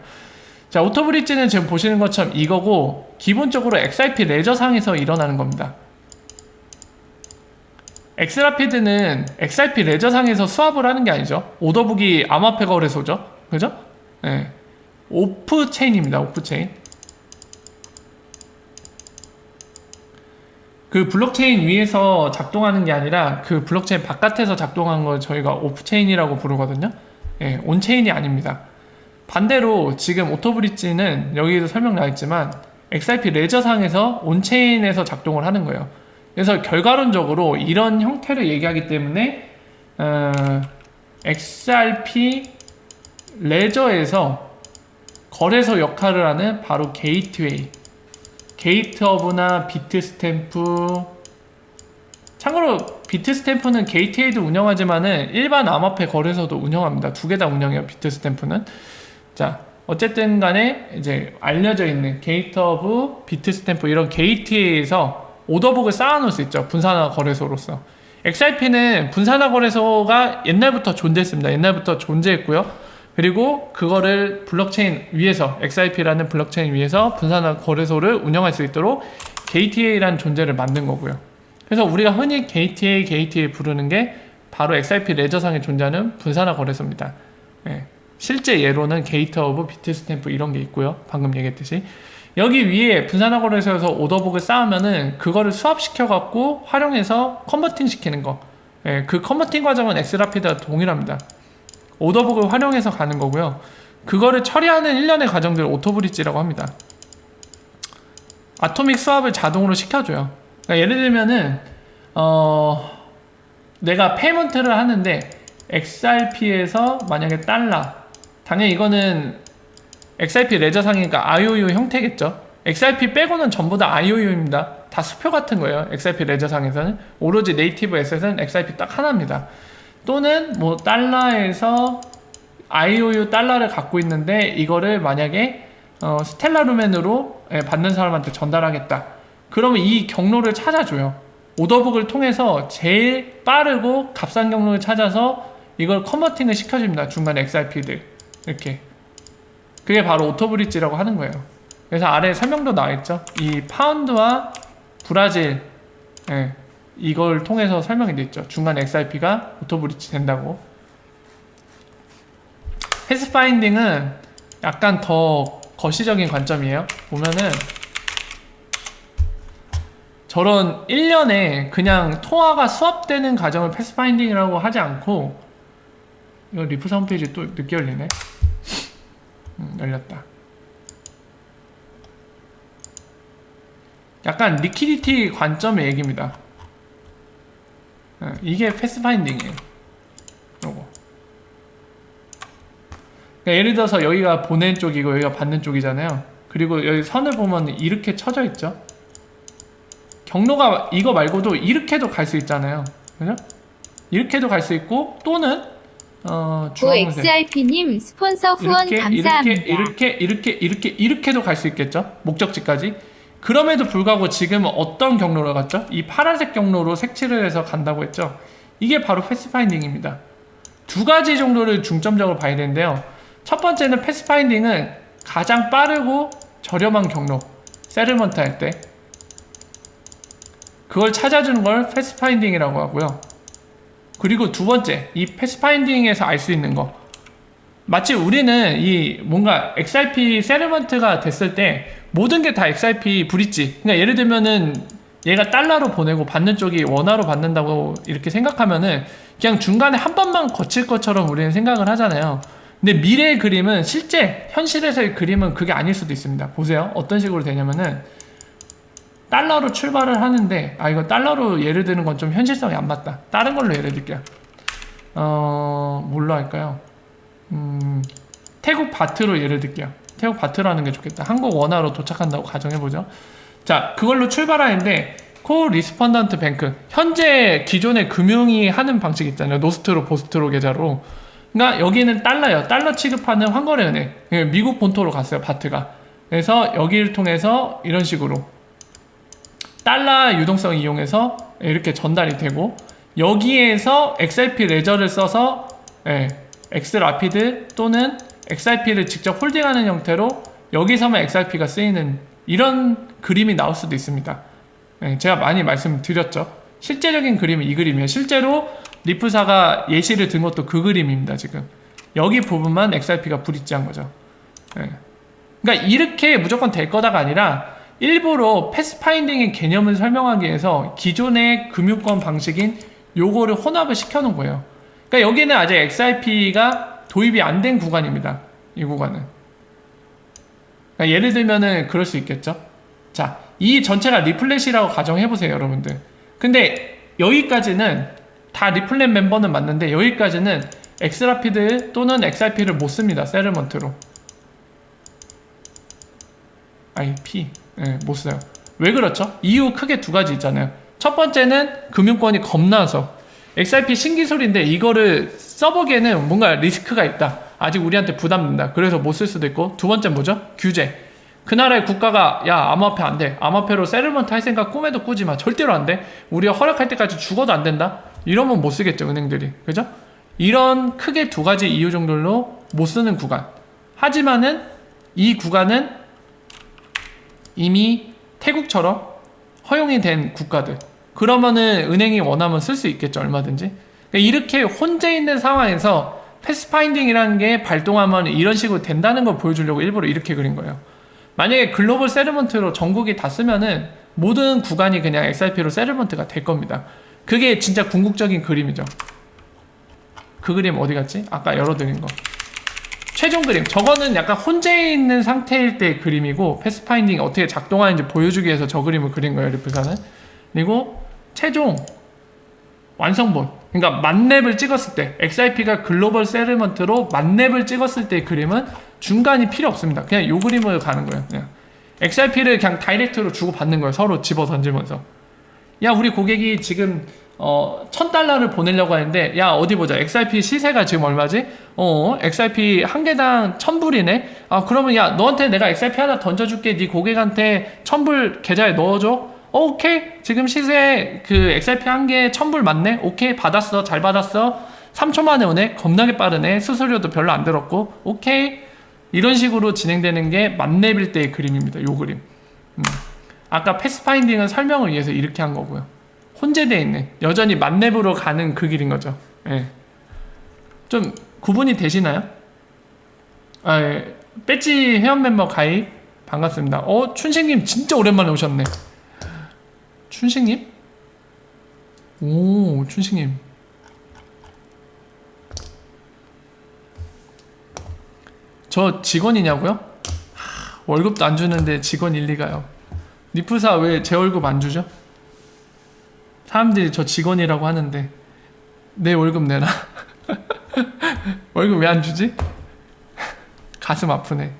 자, 오토브릿지는 지금 보시는 것처럼 이거고 기본적으로 XRP 레저상에서 일어나는 겁니다. 엑스라피드는 XRP 레저상에서 수합을 하는 게 아니죠. 오더북이 암호화폐 거래소죠. 그죠? 네. 오프체인입니다. 오프체인. 그 블록체인 위에서 작동하는 게 아니라 그 블록체인 바깥에서 작동하는 걸 저희가 오프체인이라고 부르거든요. 예, 온체인이 아닙니다. 반대로 지금 오토브릿지는 여기도 설명 나와있지만 XRP 레저상에서 온체인에서 작동을 하는 거예요. 그래서 결과론적으로 이런 형태를 얘기하기 때문에 XRP 레저에서 거래소 역할을 하는 바로 게이트웨이, 게이트허브나 비트스탬프. 참고로 비트스탬프는 게이트웨이도 운영하지만은 일반 암호화폐 거래소도 운영합니다. 두 개 다 운영해요. 비트스탬프는. 자, 어쨌든 간에 이제 알려져 있는 게이트허브, 비트스탬프 이런 게이트웨이에서 오더북을 쌓아놓을 수 있죠. 분산화 거래소로서. XRP는 분산화 거래소가 옛날부터 존재했습니다. 옛날부터 존재했고요. 그리고 그거를 블록체인 위에서, XRP라는 블록체인 위에서 분산화 거래소를 운영할 수 있도록 게이트웨이라는 존재를 만든 거고요. 그래서 우리가 흔히 게이트웨이 부르는 게 바로 XRP 레저상에 존재하는 분산화 거래소입니다. 예. 실제 예로는 게이트허브, 비트스탬프 이런 게 있고요. 방금 얘기했듯이. 여기 위에 분산화 거래소에서 오더북을 쌓으면은 그거를 수합시켜 갖고 활용해서 컨버팅 시키는 거. 예, 그 컨버팅 과정은 엑스라피드와 동일합니다. 오더북을 활용해서 가는 거고요. 그거를 처리하는 일련의 과정들을 오토브릿지라고 합니다. 아토믹 수합을 자동으로 시켜줘요. 그러니까 예를 들면은 내가 페이먼트를 하는데 XRP에서 만약에 달러, 당연히 이거는 XRP 레저상이니까 IOU 형태겠죠. XRP 빼고는 전부 다 IOU입니다. 다 수표 같은 거예요. XRP 레저상에서는 오로지 네이티브 에셋은 XRP 딱 하나입니다. 또는 뭐 달러에서 IOU 달러를 갖고 있는데 이거를 만약에 스텔라 루멘으로 받는 사람한테 전달하겠다. 그러면 이 경로를 찾아줘요. 오더북을 통해서 제일 빠르고 값싼 경로를 찾아서 이걸 컨버팅을 시켜줍니다. 중간에 XRP들 이렇게. 그게 바로 오토브릿지라고 하는 거예요. 그래서 아래 설명도 나와있죠. 이 파운드와 브라질, 예, 이걸 통해서 설명이 돼 있죠. 중간에 XRP가 오토브릿지 된다고. 패스파인딩은 약간 더 거시적인 관점이에요. 보면은 저런 1년에 그냥 통화가 수합되는 과정을 패스파인딩이라고 하지 않고, 이거 리프사 홈페이지 또 늦게 열리네. 열렸다. 약간 리퀴디티 관점의 얘기입니다. 이게 패스파인딩이에요. 요거. 그러니까 예를 들어서 여기가 보낸 쪽이고 여기가 받는 쪽이잖아요. 그리고 여기 선을 보면 이렇게 쳐져 있죠. 경로가 이거 말고도 이렇게도 갈 수 있잖아요. 그죠? 이렇게도 갈 수 있고, 또는 주황색 XRP님 스폰서 후원 감사합니다. 이렇게도 갈 수 있겠죠. 목적지까지. 그럼에도 불구하고 지금은 어떤 경로로 갔죠? 이 파란색 경로로 색칠을 해서 간다고 했죠. 이게 바로 패스파인딩입니다. 두 가지 정도를 중점적으로 봐야 되는데요. 첫 번째는 패스파인딩은 가장 빠르고 저렴한 경로, 세틀먼트 할 때 그걸 찾아주는 걸 패스파인딩이라고 하고요. 그리고 두 번째, 이 패스파인딩에서 알 수 있는 거, 마치 우리는 이 뭔가 XRP 세틀먼트가 됐을 때 모든 게 다 XRP 브릿지, 그러니까 예를 들면은 얘가 달러로 보내고 받는 쪽이 원화로 받는다고 이렇게 생각하면은 그냥 중간에 한 번만 거칠 것처럼 우리는 생각을 하잖아요. 근데 미래의 그림은, 실제 현실에서의 그림은 그게 아닐 수도 있습니다. 보세요. 어떤 식으로 되냐면은 달러로 출발을 하는데, 이거 달러로 예를 드는 건 좀 현실성이 안 맞다. 다른 걸로 예를 들게요. 뭘로 할까요? 태국 바트로 예를 들게요. 태국 바트로 하는 게 좋겠다. 한국 원화로 도착한다고 가정해보죠. 자, 그걸로 출발하는데 코 리스펀던트 뱅크, 현재 기존의 금융이 하는 방식 있잖아요. 노스트로 보스트로 계좌로. 그러니까 여기는 달러예요. 달러 취급하는 환거래은행, 미국 본토로 갔어요. 바트가. 그래서 여기를 통해서 이런 식으로 달러 유동성 이용해서 이렇게 전달이 되고, 여기에서 XRP 레저를 써서 XRAPID 또는 XRP를 직접 홀딩하는 형태로 여기서만 XRP가 쓰이는 이런 그림이 나올 수도 있습니다. 제가 많이 말씀드렸죠. 실제적인 그림은 이 그림이에요. 실제로 리플사가 예시를 든 것도 그 그림입니다. 지금 여기 부분만 XRP가 불입지한 거죠. 그러니까 이렇게 무조건 될 거다가 아니라 일부러 패스파인딩의 개념을 설명하기 위해서 기존의 금융권 방식인 요거를 혼합을 시켜놓은 거예요. 그러니까 여기는 아직 XRP가 도입이 안 된 구간입니다. 이 구간은. 그러니까 예를 들면은 그럴 수 있겠죠. 자, 이 전체가 리플렛이라고 가정해보세요, 여러분들. 근데 여기까지는 다 리플렛 멤버는 맞는데 여기까지는 XRAPID 또는 XRP를 못 씁니다. 세르먼트로. IP 못 써요. 왜 그렇죠? 이유 크게 두 가지 있잖아요. 첫 번째는 금융권이 겁나서 XRP 신기술인데 이거를 써보기에는 뭔가 리스크가 있다. 아직 우리한테 부담된다. 그래서 못 쓸 수도 있고, 두 번째 뭐죠? 규제. 그 나라의 국가가 야 암호화폐 안 돼. 암호화폐로 세르먼트 할 생각 꿈에도 꾸지 마. 절대로 안 돼. 우리가 허락할 때까지 죽어도 안 된다. 이러면 못 쓰겠죠, 은행들이. 그죠? 이런 크게 두 가지 이유 정도로 못 쓰는 구간. 하지만은 이 구간은 이미 태국처럼 허용이 된 국가들. 그러면은 은행이 원하면 쓸 수 있겠죠, 얼마든지. 그러니까 이렇게 혼재 있는 상황에서 패스파인딩이라는 게 발동하면 이런 식으로 된다는 걸 보여주려고 일부러 이렇게 그린 거예요. 만약에 글로벌 세르먼트로 전국이 다 쓰면은 모든 구간이 그냥 XRP로 세르먼트가 될 겁니다. 그게 진짜 궁극적인 그림이죠. 그 그림 어디 갔지? 아까 열어드린 거. 최종 그림. 저거는 약간 혼재해 있는 상태일 때 그림이고, 패스파인딩이 어떻게 작동하는지 보여주기 위해서 저 그림을 그린 거예요, 리플사는. 그리고 최종 완성본. 그러니까 만렙을 찍었을 때, XRP가 글로벌 세르먼트로 만렙을 찍었을 때 그림은 중간이 필요 없습니다. 그냥 요 그림을 가는 거예요. 그냥 XRP를 그냥 다이렉트로 주고 받는 거예요. 서로 집어 던지면서. 야, 우리 고객이 지금 $1000를 보내려고 하는데, 야, 어디 보자. XRP 시세가 지금 얼마지? XRP 한 개당 1000불이네? 아, 그러면 야, 너한테 내가 XRP 하나 던져줄게. 네 고객한테 1000불 계좌에 넣어줘. 오케이. 지금 시세 그 XRP 한 개에 1000불 맞네? 오케이. 받았어. 잘 받았어. 3초 만에 오네? 겁나게 빠르네. 수수료도 별로 안 들었고. 오케이. 이런 식으로 진행되는 게 만렙일 때의 그림입니다. 요 그림. 아까 패스파인딩은 설명을 위해서 이렇게 한 거고요. 혼재되어 있는, 여전히 만렙으로 가는 그 길인 거죠. 예. 좀 구분이 되시나요? 아, 예. 배지 회원 멤버 가입 반갑습니다. 춘식님 진짜 오랜만에 오셨네. 춘식님? 오, 춘식님. 저 직원이냐고요? 월급도 안 주는데 직원일 리가요. 리플사 왜 제 월급 안 주죠? 사람들이 저 직원이라고 하는데 내 월급 내라. 월급 왜 안 주지? 가슴 아프네.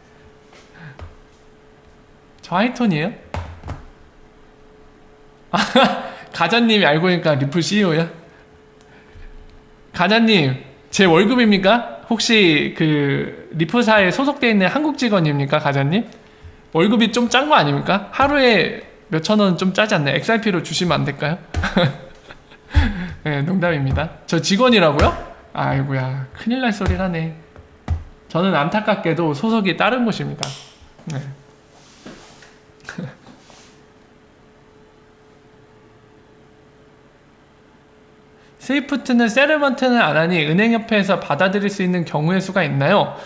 저 하이톤이에요? 가자님이 알고 보니까 리플 CEO야? 가자님, 제 월급입니까? 혹시 그 리플사에 소속되어 있는 한국 직원입니까, 가자님? 월급이 좀 짠 거 아닙니까? 하루에 몇천 원 좀 짜지 않나요? XRP로 주시면 안 될까요? 네, 농담입니다. 저 직원이라고요? 아이고야, 큰일 날 소리를 하네. 저는 안타깝게도 소속이 다른 곳입니다. 네. 스위프트는 세르먼트는 안 하니 은행협회에서 받아들일 수 있는 경우의 수가 있나요?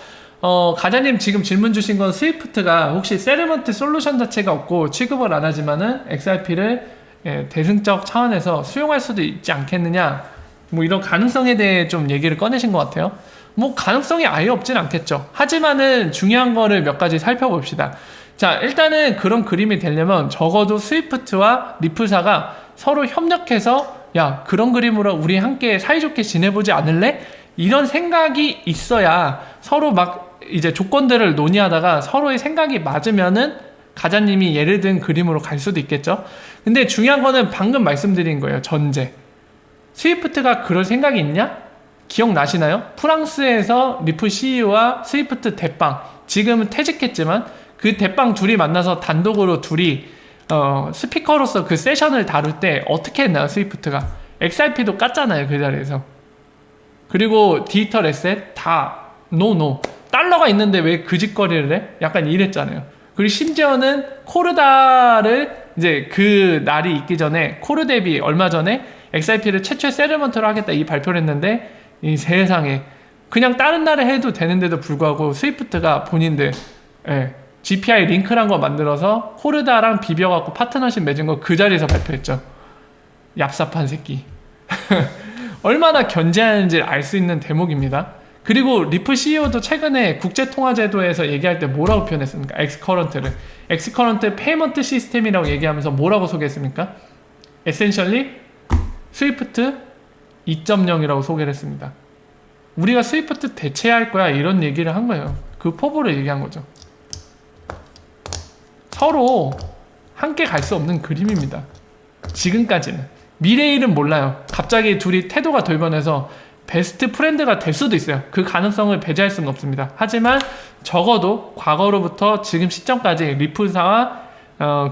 가자님 지금 질문 주신 건 스위프트가 혹시 세르먼트 솔루션 자체가 없고 취급을 안 하지만은 XRP를 대승적 차원에서 수용할 수도 있지 않겠느냐, 뭐 이런 가능성에 대해 좀 얘기를 꺼내신 것 같아요. 뭐 가능성이 아예 없진 않겠죠. 하지만은 중요한 거를 몇 가지 살펴봅시다. 자, 일단은 그런 그림이 되려면 적어도 스위프트와 리플사가 서로 협력해서 야, 그런 그림으로 우리 함께 사이좋게 지내보지 않을래? 이런 생각이 있어야 서로 막 이제 조건들을 논의하다가 서로의 생각이 맞으면은 가자님이 예를 든 그림으로 갈 수도 있겠죠. 근데 중요한 거는 방금 말씀드린 거예요. 전제. 스위프트가 그럴 생각이 있냐? 기억나시나요? 프랑스에서 리플 CEO와 스위프트 대빵, 지금은 퇴직했지만 그 대빵 둘이 만나서 단독으로 둘이 스피커로서 그 세션을 다룰 때 어떻게 했나요? 스위프트가 XRP도 깠잖아요, 그 자리에서. 그리고 디지털 에셋 다 노 달러가 있는데 왜 그 짓거리를 해? 약간 이랬잖아요. 그리고 심지어는 코르다를 이제 그 날이 있기 전에 코르데비 얼마 전에 XRP를 최초의 세틀먼트로 하겠다 이 발표를 했는데, 이 세상에 그냥 다른 나라에 해도 되는데도 불구하고 스위프트가 본인들 GPI 링크란 거 만들어서 코르다랑 비벼갖고 파트너십 맺은 거 그 자리에서 발표했죠. 얍삽한 새끼. 얼마나 견제하는지 알 수 있는 대목입니다. 그리고 리플 CEO도 최근에 국제통화제도에서 얘기할 때 뭐라고 표현했습니까? 엑스커런트를. 엑스커런트 페이먼트 시스템이라고 얘기하면서 뭐라고 소개했습니까? 에센셜리 스위프트 2.0이라고 소개를 했습니다. 우리가 스위프트 대체할 거야 이런 얘기를 한 거예요. 그 포부를 얘기한 거죠. 서로 함께 갈 수 없는 그림입니다. 지금까지는. 미래의 일은 몰라요. 갑자기 둘이 태도가 돌변해서 베스트 프렌드가 될 수도 있어요. 그 가능성을 배제할 수는 없습니다. 하지만 적어도 과거로부터 지금 시점까지 리플사와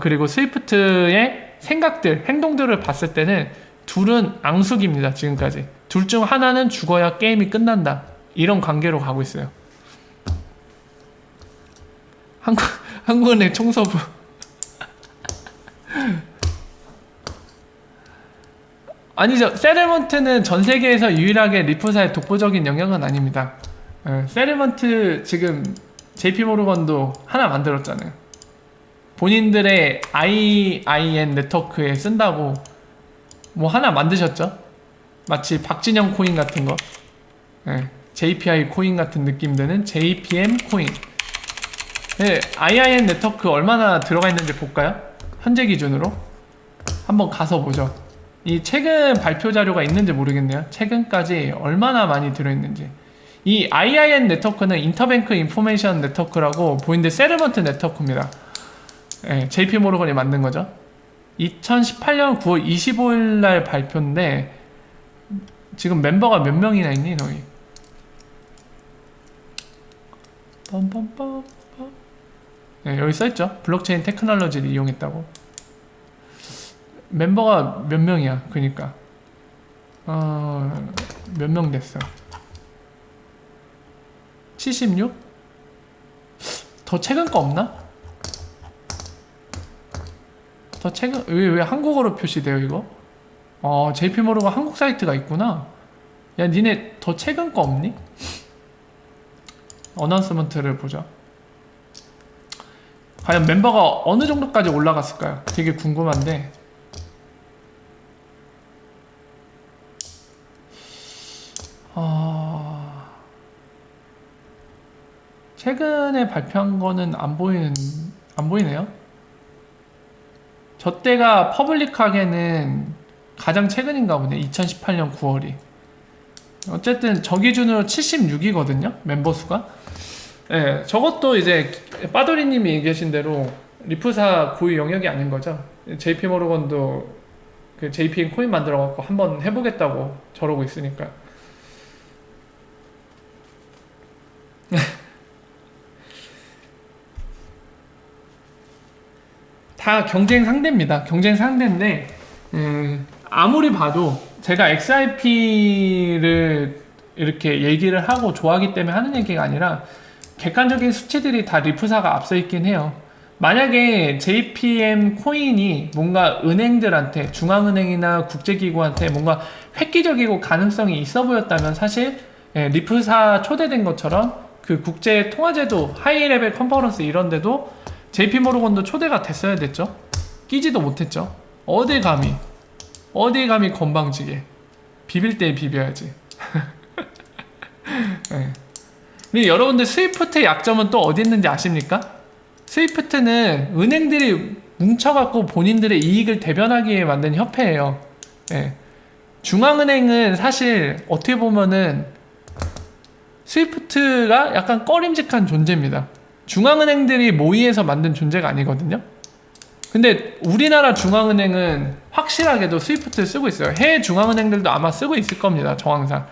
그리고 스위프트의 생각들, 행동들을 봤을 때는 둘은 앙숙입니다. 지금까지. 둘 중 하나는 죽어야 게임이 끝난다. 이런 관계로 가고 있어요. 한국은행 총서부. 아니죠. 세틀먼트는 전 세계에서 유일하게 리플사의 독보적인 영역은 아닙니다. 세틀먼트 지금 JP모르건도 하나 만들었잖아요. 본인들의 IIN 네트워크에 쓴다고 뭐 하나 만드셨죠? 마치 박진영 코인 같은 거, JPI 코인 같은 느낌 드는 JPM 코인. IIN 네트워크 얼마나 들어가 있는지 볼까요? 현재 기준으로 한번 가서 보죠. 이 최근 발표 자료가 있는지 모르겠네요. 최근까지 얼마나 많이 들어있는지. 이 IIN 네트워크는 인터뱅크 인포메이션 네트워크라고 보이는데 세틀먼트 네트워크입니다. JP모르건이 만든 거죠. 2018년 9월 25일 날 발표인데 지금 멤버가 몇 명이나 있니 너희? 빰빰빰빰. 여기 써있죠. 블록체인 테크놀로지를 이용했다고. 멤버가 몇 명이야. 그니까 몇 명 됐어? 76? 더 최근 거 없나? 더 최근 왜 한국어로 표시돼요 이거? JP모르건 한국 사이트가 있구나. 야 니네 더 최근 거 없니? 어나운스먼트를 보자. 과연 멤버가 어느 정도까지 올라갔을까요? 되게 궁금한데. 최근에 발표한 거는 안 보이네요. 저 때가 퍼블릭하게는 가장 최근인가 보네. 2018년 9월이. 어쨌든 저 기준으로 76이거든요. 멤버 수가. 저것도 이제 빠돌이님이 얘기하신 대로 리플사 고유 영역이 아닌 거죠. JP모르건도 그 JPM 코인 만들어갖고 한번 해보겠다고 저러고 있으니까. 다 경쟁 상대입니다. 경쟁 상대인데 아무리 봐도 제가 XRP를 이렇게 얘기를 하고 좋아하기 때문에 하는 얘기가 아니라 객관적인 수치들이 다 리플사가 앞서 있긴 해요. 만약에 JPM 코인이 뭔가 은행들한테, 중앙은행이나 국제기구한테 뭔가 획기적이고 가능성이 있어 보였다면 사실 리플사 초대된 것처럼 그 국제통화제도 하이레벨 컨퍼런스 이런데도 JP모르건도 초대가 됐어야 됐죠. 끼지도 못했죠. 어딜 감히 건방지게 비빌 때 비벼야지. 근데 여러분들 스위프트의 약점은 또 어디 있는지 아십니까? 스위프트는 은행들이 뭉쳐갖고 본인들의 이익을 대변하기 위해 만든 협회예요. 중앙은행은 사실 어떻게 보면은 스위프트가 약간 꺼림직한 존재입니다. 중앙은행들이 모의해서 만든 존재가 아니거든요. 근데 우리나라 중앙은행은 확실하게도 스위프트를 쓰고 있어요. 해외 중앙은행들도 아마 쓰고 있을 겁니다. 정황상.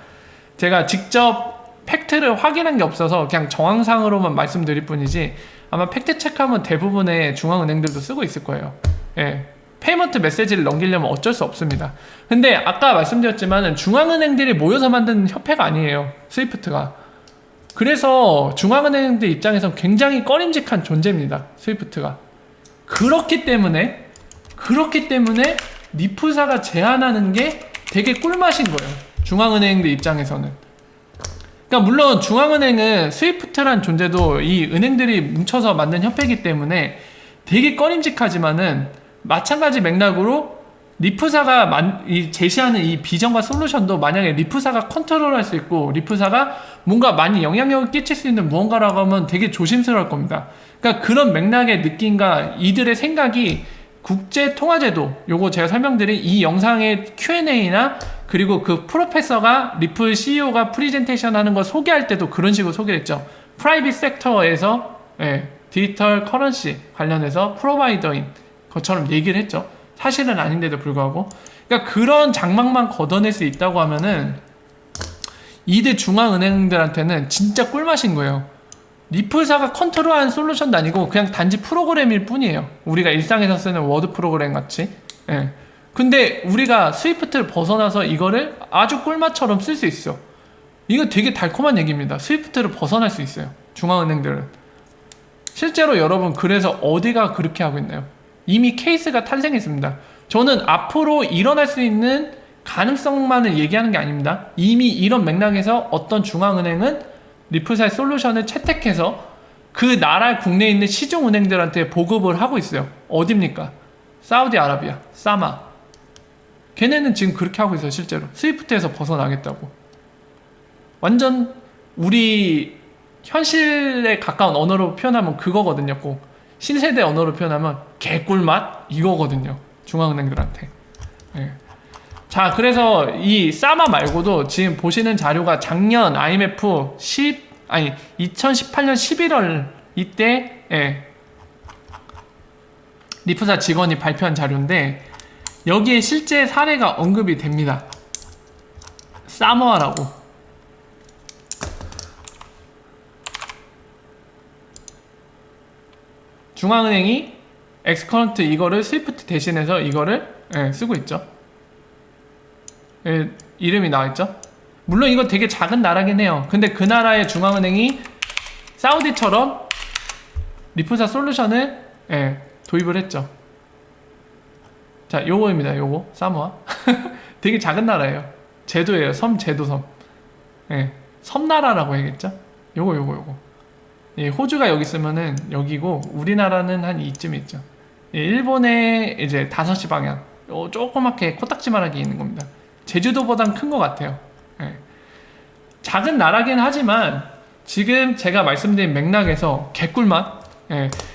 제가 직접 팩트를 확인한 게 없어서 그냥 정황상으로만 말씀드릴 뿐이지 아마 팩트 체크하면 대부분의 중앙은행들도 쓰고 있을 거예요. 예. 페이먼트 메시지를 넘기려면 어쩔 수 없습니다. 근데 아까 말씀드렸지만 중앙은행들이 모여서 만든 협회가 아니에요. 스위프트가. 그래서 중앙은행들 입장에서 굉장히 꺼림직한 존재입니다. 스위프트가. 그렇기 때문에 리프사가 제안하는 게 되게 꿀맛인 거예요. 중앙은행들 입장에서는. 그러니까 물론 중앙은행은 스위프트란 존재도 이 은행들이 뭉쳐서 만든 협회이기 때문에 되게 꺼림직하지만은 마찬가지 맥락으로 리프사가 제시하는 이 비전과 솔루션도 만약에 리프사가 컨트롤할 수 있고 리프사가 뭔가 많이 영향력을 끼칠 수 있는 무언가라고 하면 되게 조심스러울 겁니다. 그러니까 그런 맥락의 느낌과 이들의 생각이 국제통화제도, 요거 제가 설명드린 이 영상의 Q&A나 그리고 그 프로페서가 리플 CEO가 프리젠테이션 하는 거 소개할 때도 그런 식으로 소개했죠. 프라이빗 섹터에서 디지털 커런시 관련해서 프로바이더인 것처럼 얘기를 했죠. 사실은 아닌데도 불구하고. 그러니까 그런 장막만 걷어낼 수 있다고 하면은 이들 중앙은행들한테는 진짜 꿀맛인 거예요. 리플사가 컨트롤하는 솔루션도 아니고 그냥 단지 프로그램일 뿐이에요. 우리가 일상에서 쓰는 워드 프로그램 같이. 예. 근데 우리가 스위프트를 벗어나서 이거를 아주 꿀맛처럼 쓸 수 있어. 이거 되게 달콤한 얘기입니다. 스위프트를 벗어날 수 있어요. 중앙은행들은. 실제로 여러분 그래서 어디가 그렇게 하고 있나요? 이미 케이스가 탄생했습니다. 저는 앞으로 일어날 수 있는 가능성만을 얘기하는 게 아닙니다. 이미 이런 맥락에서 어떤 중앙은행은 리플사의 솔루션을 채택해서 그 나라 국내에 있는 시중은행들한테 보급을 하고 있어요. 어딥니까? 사우디아라비아, 사마. 걔네는 지금 그렇게 하고 있어요. 실제로 스위프트에서 벗어나겠다고. 완전 우리 현실에 가까운 언어로 표현하면 그거거든요. 꼭 신세대 언어로 표현하면 개꿀맛 이거거든요. 중앙은행들한테. 네. 자, 그래서 이 사마 말고도 지금 보시는 자료가 작년 IMF 2018년 11월 이때 리프사 직원이 발표한 자료인데 여기에 실제 사례가 언급이 됩니다. 사모아라고. 중앙은행이 엑스커런트 이거를 스위프트 대신해서 이거를 쓰고 있죠. 이름이 나와있죠. 물론 이거 되게 작은 나라긴 해요. 근데 그 나라의 중앙은행이 사우디처럼 리프사 솔루션을 도입을 했죠. 자, 요거입니다. 요거 사모아. 되게 작은 나라예요. 제도예요. 제도섬. 섬나라라고 해야겠죠. 요거. 호주가 여기 있으면은 여기고 우리나라는 한 이쯤 있죠. 일본의 이제 5시 방향. 조그맣게 코딱지만하게 있는 겁니다. 제주도보단 큰 것 같아요. 작은 나라긴 하지만 지금 제가 말씀드린 맥락에서 개꿀맛.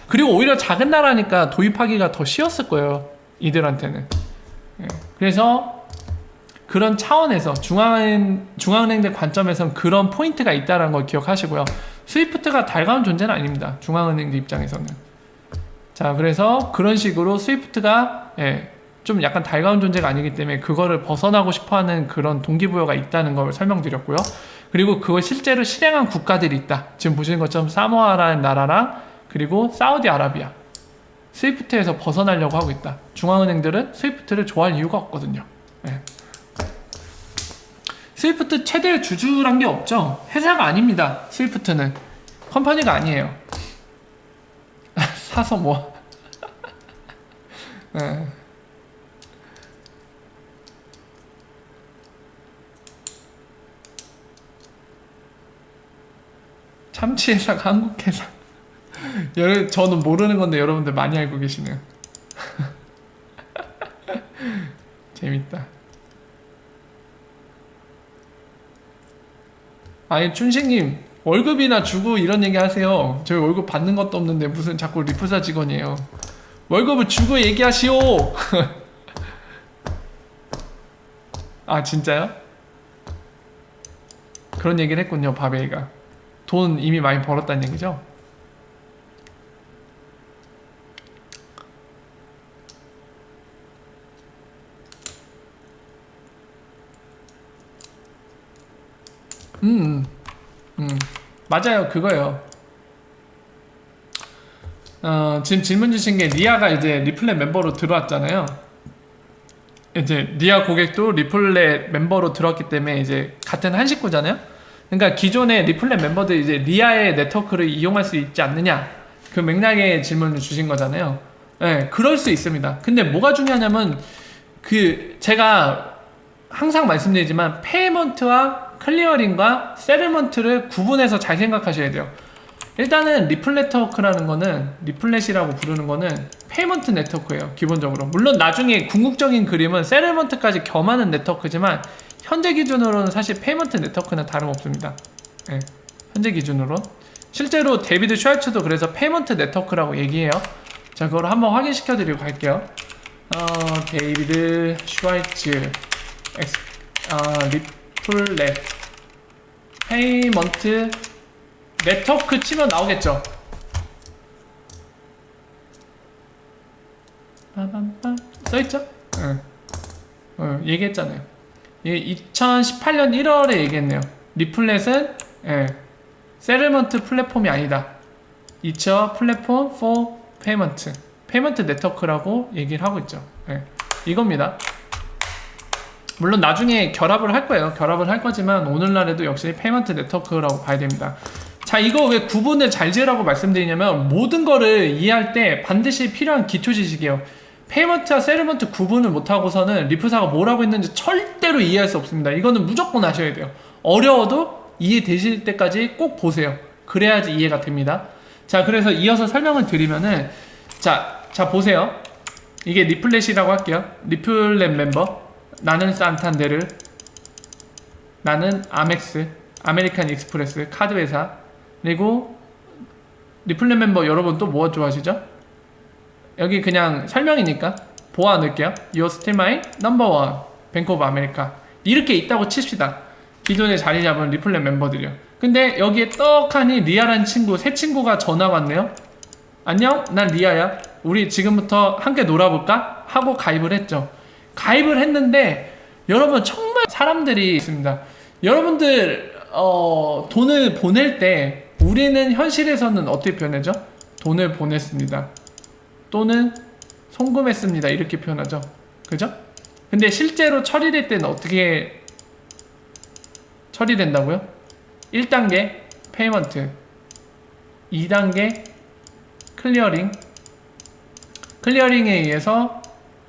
그리고 오히려 작은 나라니까 도입하기가 더 쉬웠을 거예요. 이들한테는. 그래서 그런 차원에서 중앙은행들 관점에서는 그런 포인트가 있다는 걸 기억하시고요. 스위프트가 달가운 존재는 아닙니다. 중앙은행들 입장에서는. 자, 그래서 그런 식으로 스위프트가 좀 약간 달가운 존재가 아니기 때문에 그거를 벗어나고 싶어하는 그런 동기부여가 있다는 걸 설명드렸고요. 그리고 그걸 실제로 실행한 국가들이 있다. 지금 보시는 것처럼 사모아라는 나라랑 그리고 사우디아라비아. 스위프트에서 벗어나려고 하고 있다. 중앙은행들은 스위프트를 좋아할 이유가 없거든요. 스위프트 최대 주주란 게 없죠. 회사가 아닙니다. 스위프트는 컴퍼니가 아니에요. 사서 뭐 참치회사가 한국회사. 저는 모르는 건데 여러분들 많이 알고 계시네요. 재밌다. 아니 춘식님 월급이나 주고 이런 얘기 하세요. 저희 월급 받는 것도 없는데 무슨 자꾸 리프사 직원이에요. 월급을 주고 얘기하시오. 아 진짜요? 그런 얘기를 했군요. 바베이가 돈 이미 많이 벌었다는 얘기죠. 맞아요. 그거예요. 지금 질문 주신 게 리아가 이제 리플렛 멤버로 들어왔잖아요. 이제 리아 고객도 리플렛 멤버로 들어왔기 때문에 이제 같은 한 식구잖아요. 그러니까 기존의 리플렛 멤버들이 이제 리아의 네트워크를 이용할 수 있지 않느냐, 그 맥락의 질문을 주신 거잖아요. 네, 그럴 수 있습니다. 근데 뭐가 중요하냐면 그 제가 항상 말씀드리지만 페이먼트와 클리어링과 세틀먼트를 구분해서 잘 생각하셔야 돼요. 일단은 리플렛 네트워크라는 거는, 리플렛이라고 부르는 거는 페이먼트 네트워크예요, 기본적으로. 물론 나중에 궁극적인 그림은 세틀먼트까지 겸하는 네트워크지만 현재 기준으로는 사실 페이먼트 네트워크는 다름없습니다. 네, 현재 기준으로. 실제로 데이비드 슈왈츠도 그래서 페이먼트 네트워크라고 얘기해요. 자, 그걸 한번 확인시켜 드리고 갈게요. 데이비드 슈왈츠 리플렛 페이먼트 네트워크 치면 나오겠죠. 빠밤빰 써있죠? 응. 얘기했잖아요. 이게 2018년 1월에 얘기했네요. 리플렛은 세틀먼트 플랫폼이 아니다. It's a platform for payment. 페이먼트 네트워크라고 얘기를 하고 있죠. 이겁니다. 물론 나중에 결합을 할 거예요. 결합을 할 거지만 오늘날에도 역시 페이먼트 네트워크라고 봐야 됩니다. 자, 이거 왜 구분을 잘 지으라고 말씀드리냐면 모든 거를 이해할 때 반드시 필요한 기초 지식이에요. 페이먼트와 세틀먼트 구분을 못하고서는 리플사가 뭘 하고 있는지 절대로 이해할 수 없습니다. 이거는 무조건 아셔야 돼요. 어려워도 이해되실 때까지 꼭 보세요. 그래야지 이해가 됩니다. 자, 그래서 이어서 설명을 드리면은 자 보세요. 이게 리플렛이라고 할게요. 리플렛 멤버. 나는 산탄데르, 나는 아멕스, 아메리칸 익스프레스 카드 회사. 그리고 리플렛 멤버 여러분 또 뭐 좋아하시죠? 여기 그냥 설명이니까 보아 넣을게요. You're still my number one, 뱅크 오브 아메리카. 이렇게 있다고 칩시다. 기존에 자리 잡은 리플렛 멤버들이요. 근데 여기에 떡하니 리아라는 친구, 새 친구가 전화 왔네요. 안녕, 난 리아야. 우리 지금부터 함께 놀아볼까? 하고 가입을 했죠. 가입을 했는데 여러분 정말 사람들이 있습니다. 여러분들 돈을 보낼 때 우리는 현실에서는 어떻게 표현하죠? 돈을 보냈습니다. 또는 송금했습니다. 이렇게 표현하죠. 그죠? 근데 실제로 처리될 때는 어떻게 처리된다고요? 1단계 페이먼트, 2단계 클리어링. 클리어링에 의해서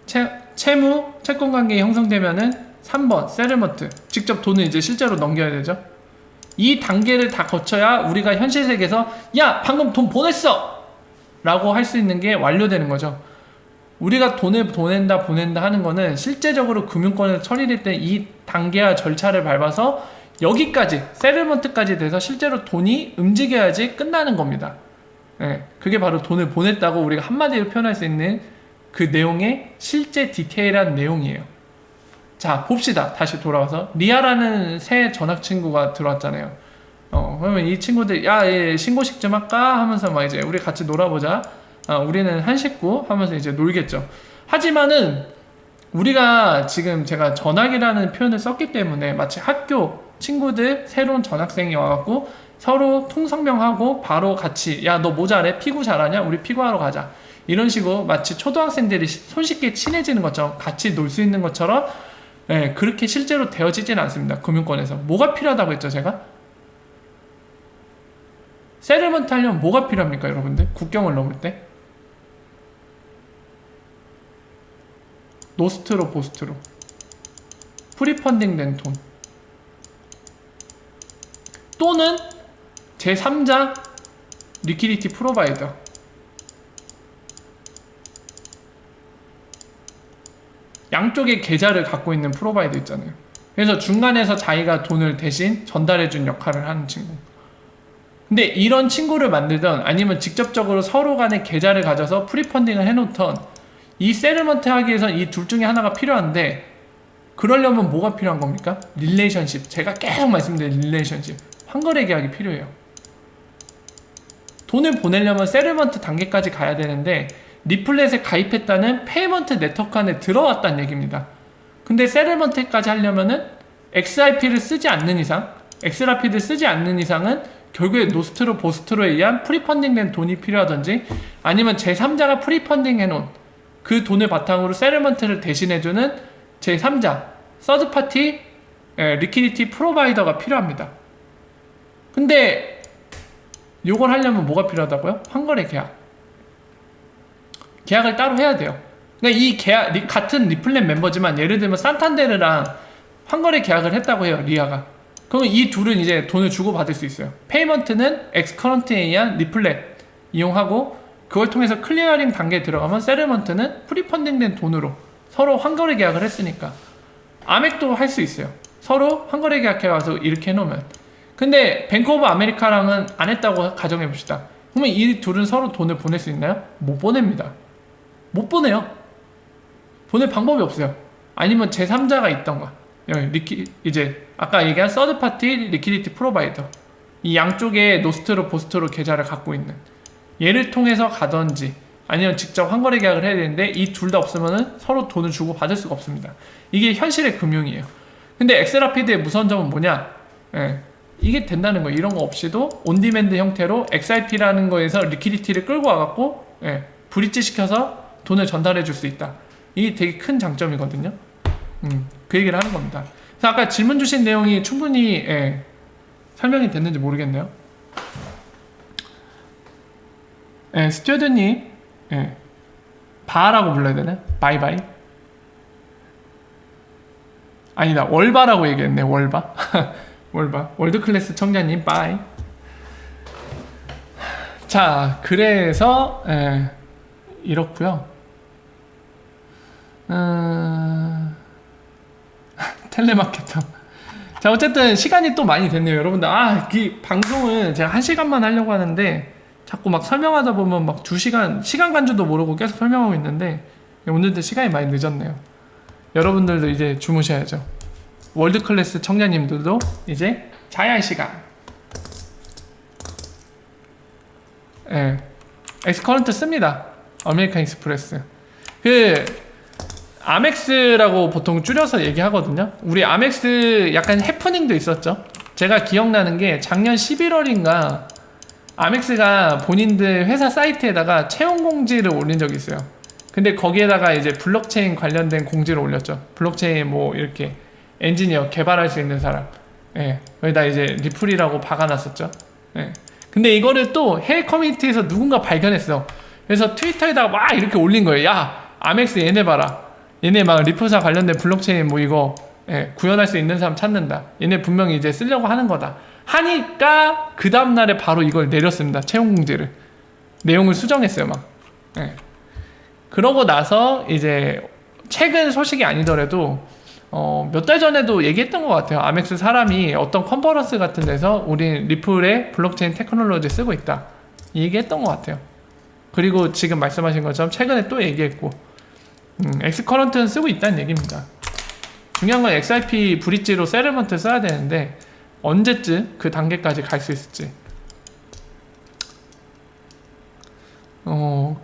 채권 관계가 형성되면은 3번 세틀먼트, 직접 돈을 이제 실제로 넘겨야 되죠. 이 단계를 다 거쳐야 우리가 현실 세계에서 야 방금 돈 보냈어 라고 할 수 있는 게 완료되는 거죠. 우리가 돈을 보낸다 하는 거는 실제적으로 금융권에서 처리될 때 이 단계와 절차를 밟아서 여기까지 세틀먼트까지 돼서 실제로 돈이 움직여야지 끝나는 겁니다. 그게 바로 돈을 보냈다고 우리가 한마디로 표현할 수 있는 그 내용의 실제 디테일한 내용이에요. 자, 봅시다. 다시 돌아와서 리아라는 새 전학 친구가 들어왔잖아요. 그러면 이 친구들 얘 신고식 좀 할까 하면서 막 이제 우리 같이 놀아보자. 우리는 한 식구 하면서 이제 놀겠죠. 하지만은 우리가 지금 제가 전학이라는 표현을 썼기 때문에 마치 학교 친구들 새로운 전학생이 와갖고 서로 통성명하고 바로 같이 야 너 뭐 잘해? 피구 잘하냐? 우리 피구하러 가자. 이런 식으로 마치 초등학생들이 손쉽게 친해지는 것처럼 같이 놀 수 있는 것처럼 그렇게 실제로 되어지진 않습니다. 금융권에서. 뭐가 필요하다고 했죠 제가? 세틀먼트 하려면 뭐가 필요합니까 여러분들? 국경을 넘을 때? 노스트로 보스트로 프리펀딩 된 돈 또는 제3자 리퀴디티 프로바이더. 양쪽의 계좌를 갖고 있는 프로바이더 있잖아요. 그래서 중간에서 자기가 돈을 대신 전달해준 역할을 하는 친구. 근데 이런 친구를 만들던 아니면 직접적으로 서로 간에 계좌를 가져서 프리펀딩을 해놓던 이 세틀먼트 하기 위해선 이 둘 중에 하나가 필요한데 그러려면 뭐가 필요한 겁니까? 릴레이션십. 제가 계속 말씀드린 릴레이션십. 환거래 계약이 필요해요. 돈을 보내려면 세틀먼트 단계까지 가야 되는데 리플렛에 가입했다는 페이먼트 네트워크 안에 들어왔다는 얘기입니다. 근데 세틀먼트까지 하려면은 XRP를 쓰지 않는 이상, XRP를 쓰지 않는 이상은 결국에 노스트로 보스트로에 의한 프리펀딩된 돈이 필요하든지 아니면 제3자가 프리펀딩 해놓은 그 돈을 바탕으로 세틀먼트를 대신해주는 제3자 서드파티 리퀴디티 프로바이더가 필요합니다. 근데 요걸 하려면 뭐가 필요하다고요? 환거래 계약을 따로 해야 돼요. 그러니까 이 계약 같은 리플렛 멤버지만 예를 들면 산탄데르랑 환거래 계약을 했다고 해요. 리아가. 그러면 이 둘은 이제 돈을 주고 받을 수 있어요. 페이먼트는 엑스커런트에 의한 리플렛 이용하고 그걸 통해서 클리어링 단계에 들어가면 세틀먼트는 프리펀딩된 돈으로 서로 환거래 계약을 했으니까 아멕도 할 수 있어요. 서로 환거래 계약해가지고 이렇게 해놓으면. 근데 뱅크 오브 아메리카랑은 안 했다고 가정해봅시다. 그러면 이 둘은 서로 돈을 보낼 수 있나요? 못 보냅니다. 못 보내요. 보낼 방법이 없어요. 아니면 제3자가 있던가. 이제 아까 얘기한 서드파티 리퀴디티 프로바이더, 이 양쪽에 노스트로 보스트로 계좌를 갖고 있는 얘를 통해서 가든지 아니면 직접 환거래 계약을 해야 되는데 이 둘 다 없으면은 서로 돈을 주고 받을 수가 없습니다. 이게 현실의 금융이에요. 근데 엑스라피드의 무서운 점은 뭐냐? 이게 된다는 거예요. 이런 거 없이도 온디맨드 형태로 XRP라는 거에서 리퀴디티를 끌고 와갖고 브릿지 시켜서 돈을 전달해 줄 수 있다. 이게 되게 큰 장점이거든요. 그 얘기를 하는 겁니다. 그래서 아까 질문 주신 내용이 충분히 설명이 됐는지 모르겠네요. 스튜어드님, 바라고 불러야 되나? 바이바이? 아니다, 월바라고 얘기했네. 월바. 월바. 월드클래스 청자님, 바이. 자, 그래서 이렇고요. 텔레마케터. 자, 어쨌든 시간이 또 많이 됐네요, 여러분들. 이 방송은 제가 1시간만 하려고 하는데 자꾸 막 설명하다 보면 막 2시간, 시간 간주도 모르고 계속 설명하고 있는데 오늘도 시간이 많이 늦었네요. 여러분들도 이제 주무셔야죠. 월드클래스 청자님들도 이제 자야할 시간. 엑스커런트 씁니다. 아메리칸 익스프레스. 아멕스라고 보통 줄여서 얘기하거든요. 우리 아멕스 약간 해프닝도 있었죠. 제가 기억나는 게 작년 11월인가 아멕스가 본인들 회사 사이트에다가 채용 공지를 올린 적이 있어요. 근데 거기에다가 이제 블록체인 관련된 공지를 올렸죠. 블록체인 뭐 이렇게 엔지니어 개발할 수 있는 사람. 거기다 이제 리플이라고 박아놨었죠. 근데 이거를 또 해외 커뮤니티에서 누군가 발견했어. 그래서 트위터에다가 막 이렇게 올린 거예요. 야, 아멕스 얘네 봐라. 얘네 막 리플사 관련된 블록체인 뭐 이거 구현할 수 있는 사람 찾는다. 얘네 분명히 이제 쓰려고 하는 거다. 하니까 그 다음날에 바로 이걸 내렸습니다. 채용 공지를. 내용을 수정했어요, 막. 그러고 나서 이제 최근 소식이 아니더라도 몇 달 전에도 얘기했던 것 같아요. 아멕스 사람이 어떤 컨퍼런스 같은 데서 우리 리플의 블록체인 테크놀로지 쓰고 있다. 얘기했던 것 같아요. 그리고 지금 말씀하신 것처럼 최근에 또 얘기했고 엑스커런트는 쓰고 있다는 얘기입니다. 중요한 건 XRP 브릿지로 세틀먼트 써야 되는데 언제쯤 그 단계까지 갈 수 있을지.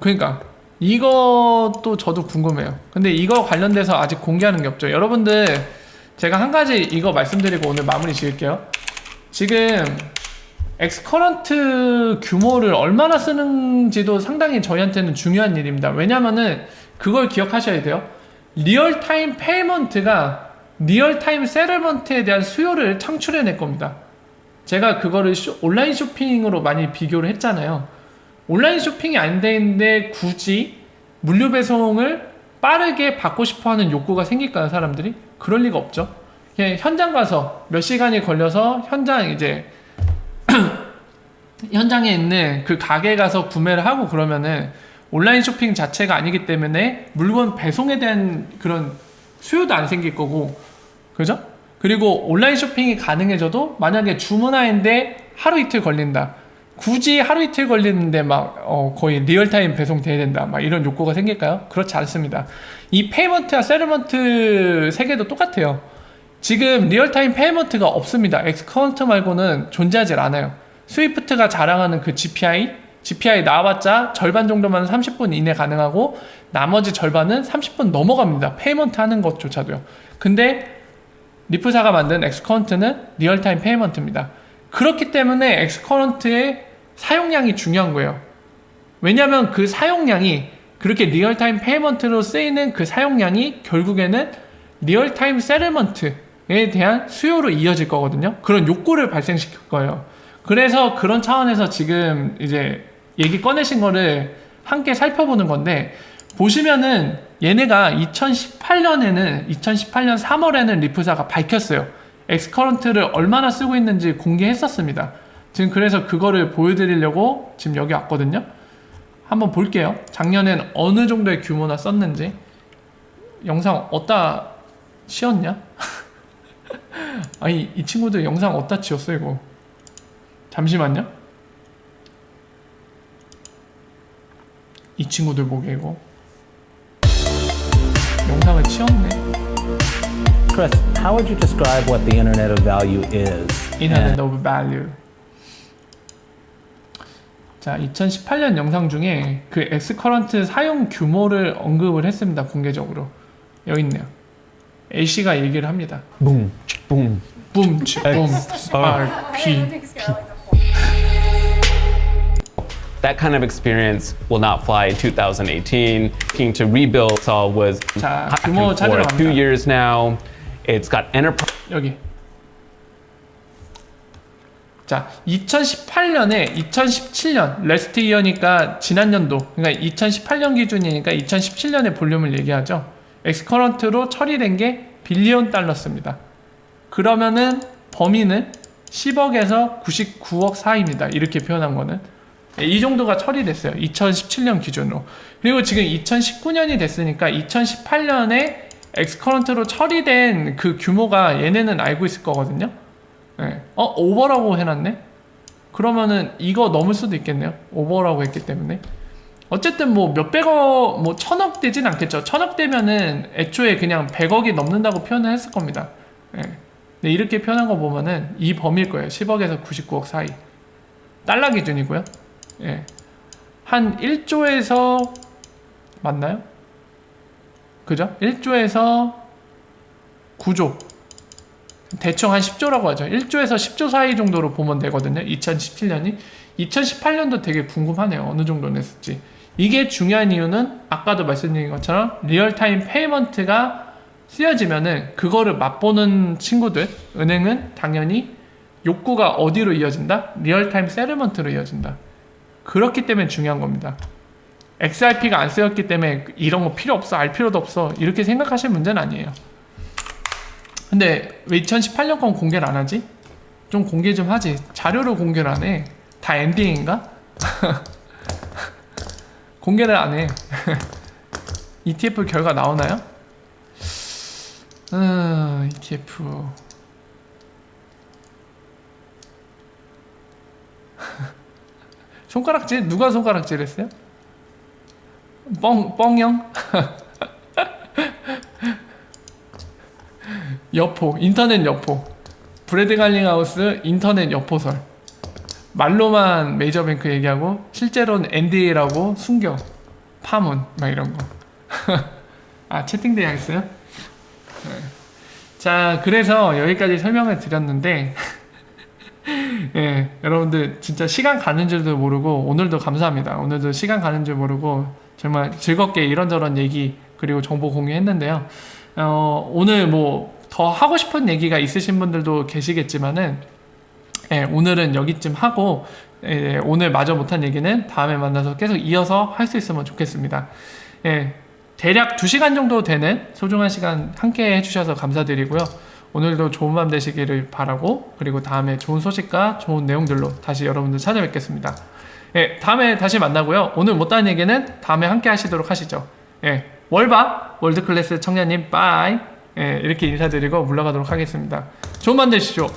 그러니까 이것도 저도 궁금해요. 근데 이거 관련돼서 아직 공개하는 게 없죠. 여러분들 제가 한 가지 이거 말씀드리고 오늘 마무리 지을게요. 지금 엑스커런트 규모를 얼마나 쓰는지도 상당히 저희한테는 중요한 일입니다. 왜냐면은 그걸 기억하셔야 돼요. 리얼타임 페이먼트가 리얼타임 세틀먼트에 대한 수요를 창출해낼 겁니다. 제가 그거를 온라인 쇼핑으로 많이 비교를 했잖아요. 온라인 쇼핑이 안 되는데 굳이 물류 배송을 빠르게 받고 싶어하는 욕구가 생길까요, 사람들이? 그럴 리가 없죠. 그냥 현장 가서 몇 시간이 걸려서 현장 이제 현장에 있는 그 가게에 가서 구매를 하고 그러면은 온라인 쇼핑 자체가 아니기 때문에 물건 배송에 대한 그런 수요도 안 생길 거고, 그죠? 그리고 온라인 쇼핑이 가능해져도 만약에 주문하는데 하루 이틀 걸린다. 굳이 하루 이틀 걸리는데 막 거의 리얼타임 배송돼야 된다. 막 이런 욕구가 생길까요? 그렇지 않습니다. 이 페이먼트와 세틀먼트 세계도 똑같아요. 지금 리얼타임 페이먼트가 없습니다. 엑스커런트 말고는 존재하지 않아요. 스위프트가 자랑하는 그 GPI 나와봤자 절반 정도만 30분 이내 가능하고 나머지 절반은 30분 넘어갑니다. 페이먼트 하는 것조차도요. 근데 리플사가 만든 엑스커런트는 리얼타임 페이먼트입니다. 그렇기 때문에 엑스커런트의 사용량이 중요한 거예요. 왜냐하면 그 사용량이 그렇게 리얼타임 페이먼트로 쓰이는 그 사용량이 결국에는 리얼타임 세틀먼트에 대한 수요로 이어질 거거든요. 그런 욕구를 발생시킬 거예요. 그래서 그런 차원에서 지금 이제 얘기 꺼내신 거를 함께 살펴보는 건데, 보시면은 얘네가 2018년 3월에는 리플사가 밝혔어요. 엑스커런트를 얼마나 쓰고 있는지 공개했었습니다. 지금 그래서 그거를 보여드리려고 지금 여기 왔거든요. 한번 볼게요. 작년엔 어느 정도의 규모나 썼는지. 영상 어디다 치웠냐? 아니, 이 친구들 영상 어디다 치웠어 이거. 잠시만요. 이 친구들 보게 이거. 영상을 치웠네. Chris, how would you describe what the Internet of Value is? Internet of Value. 자, 2018년 영상 중에 그 엑스커런트 사용 규모를 언급을 했습니다. 공개적으로. 여기 있네요. A씨가 얘기를 합니다. Boom, boom. 붐, 붐, RP. That kind of experience will not fly in 2018. Looking to rebuild saw was 자, back 규모 and 찾으러 forth 2 갑니다. years now. It's got enterprise. 여기. 자, 2018년에 2017년 레스트 이어니까 지난 연도, 그러니까 2018년 기준이니까 2017년의 볼륨을 얘기하죠. 엑스커런트로 처리된 게 빌리언 달러스입니다. 그러면은 범위는 10억에서 99억 사이입니다. 이렇게 표현한 거는. 이 정도가 처리됐어요. 2017년 기준으로. 그리고 지금 2019년이 됐으니까 2018년에 엑스커런트로 처리된 그 규모가 얘네는 알고 있을 거거든요. 네. 오버라고 해놨네? 그러면은 이거 넘을 수도 있겠네요. 오버라고 했기 때문에. 어쨌든 뭐 몇백억, 뭐 천억 되진 않겠죠. 천억 되면은 애초에 그냥 100억이 넘는다고 표현을 했을 겁니다. 네. 근데 이렇게 표현한 거 보면은 이 범위일 거예요. 10억에서 99억 사이. 달러 기준이고요. 예. 한 1조에서 맞나요? 그죠? 1조에서 9조. 대충 한 10조라고 하죠. 1조에서 10조 사이 정도로 보면 되거든요. 2017년이. 2018년도 되게 궁금하네요. 어느 정도 냈을지. 이게 중요한 이유는 아까도 말씀드린 것처럼 리얼타임 페이먼트가 쓰여지면은 그거를 맛보는 친구들, 은행은 당연히 욕구가 어디로 이어진다? 리얼타임 세틀먼트로 이어진다. 그렇기 때문에 중요한 겁니다. XRP가 안 쓰였기 때문에 이런 거 필요 없어, 알 필요도 없어, 이렇게 생각하실 문제는 아니에요. 근데 왜 2018년 건 공개를 안 하지? 좀 공개 좀 하지. 자료를 공개를 안 해. 다 엔딩인가? 공개를 안 해. ETF 결과 나오나요? ETF. 손가락질? 누가 손가락질 했어요? 뻥형? 여포, 인터넷 여포. 브래드 갈링하우스 인터넷 여포설. 말로만 메이저뱅크 얘기하고 실제로는 NDA라고 숨겨. 파문, 막 이런 거. 아, 채팅되어 있어요? 네. 자, 그래서 여기까지 설명을 드렸는데 예, 여러분들 진짜 시간 가는 줄도 모르고 오늘도 감사합니다. 오늘도 시간 가는 줄 모르고 정말 즐겁게 이런저런 얘기 그리고 정보 공유했는데요. 오늘 뭐 더 하고 싶은 얘기가 있으신 분들도 계시겠지만은 예, 오늘은 여기쯤 하고 오늘 마저 못한 얘기는 다음에 만나서 계속 이어서 할 수 있으면 좋겠습니다. 예, 대략 2시간 정도 되는 소중한 시간 함께 해주셔서 감사드리고요. 오늘도 좋은 밤 되시기를 바라고, 그리고 다음에 좋은 소식과 좋은 내용들로 다시 여러분들 찾아뵙겠습니다. 예, 다음에 다시 만나고요. 오늘 못한 얘기는 다음에 함께 하시도록 하시죠. 예, 월바 월드클래스 청년님 빠이. 예, 이렇게 인사드리고 물러가도록 하겠습니다. 좋은 밤 되시죠.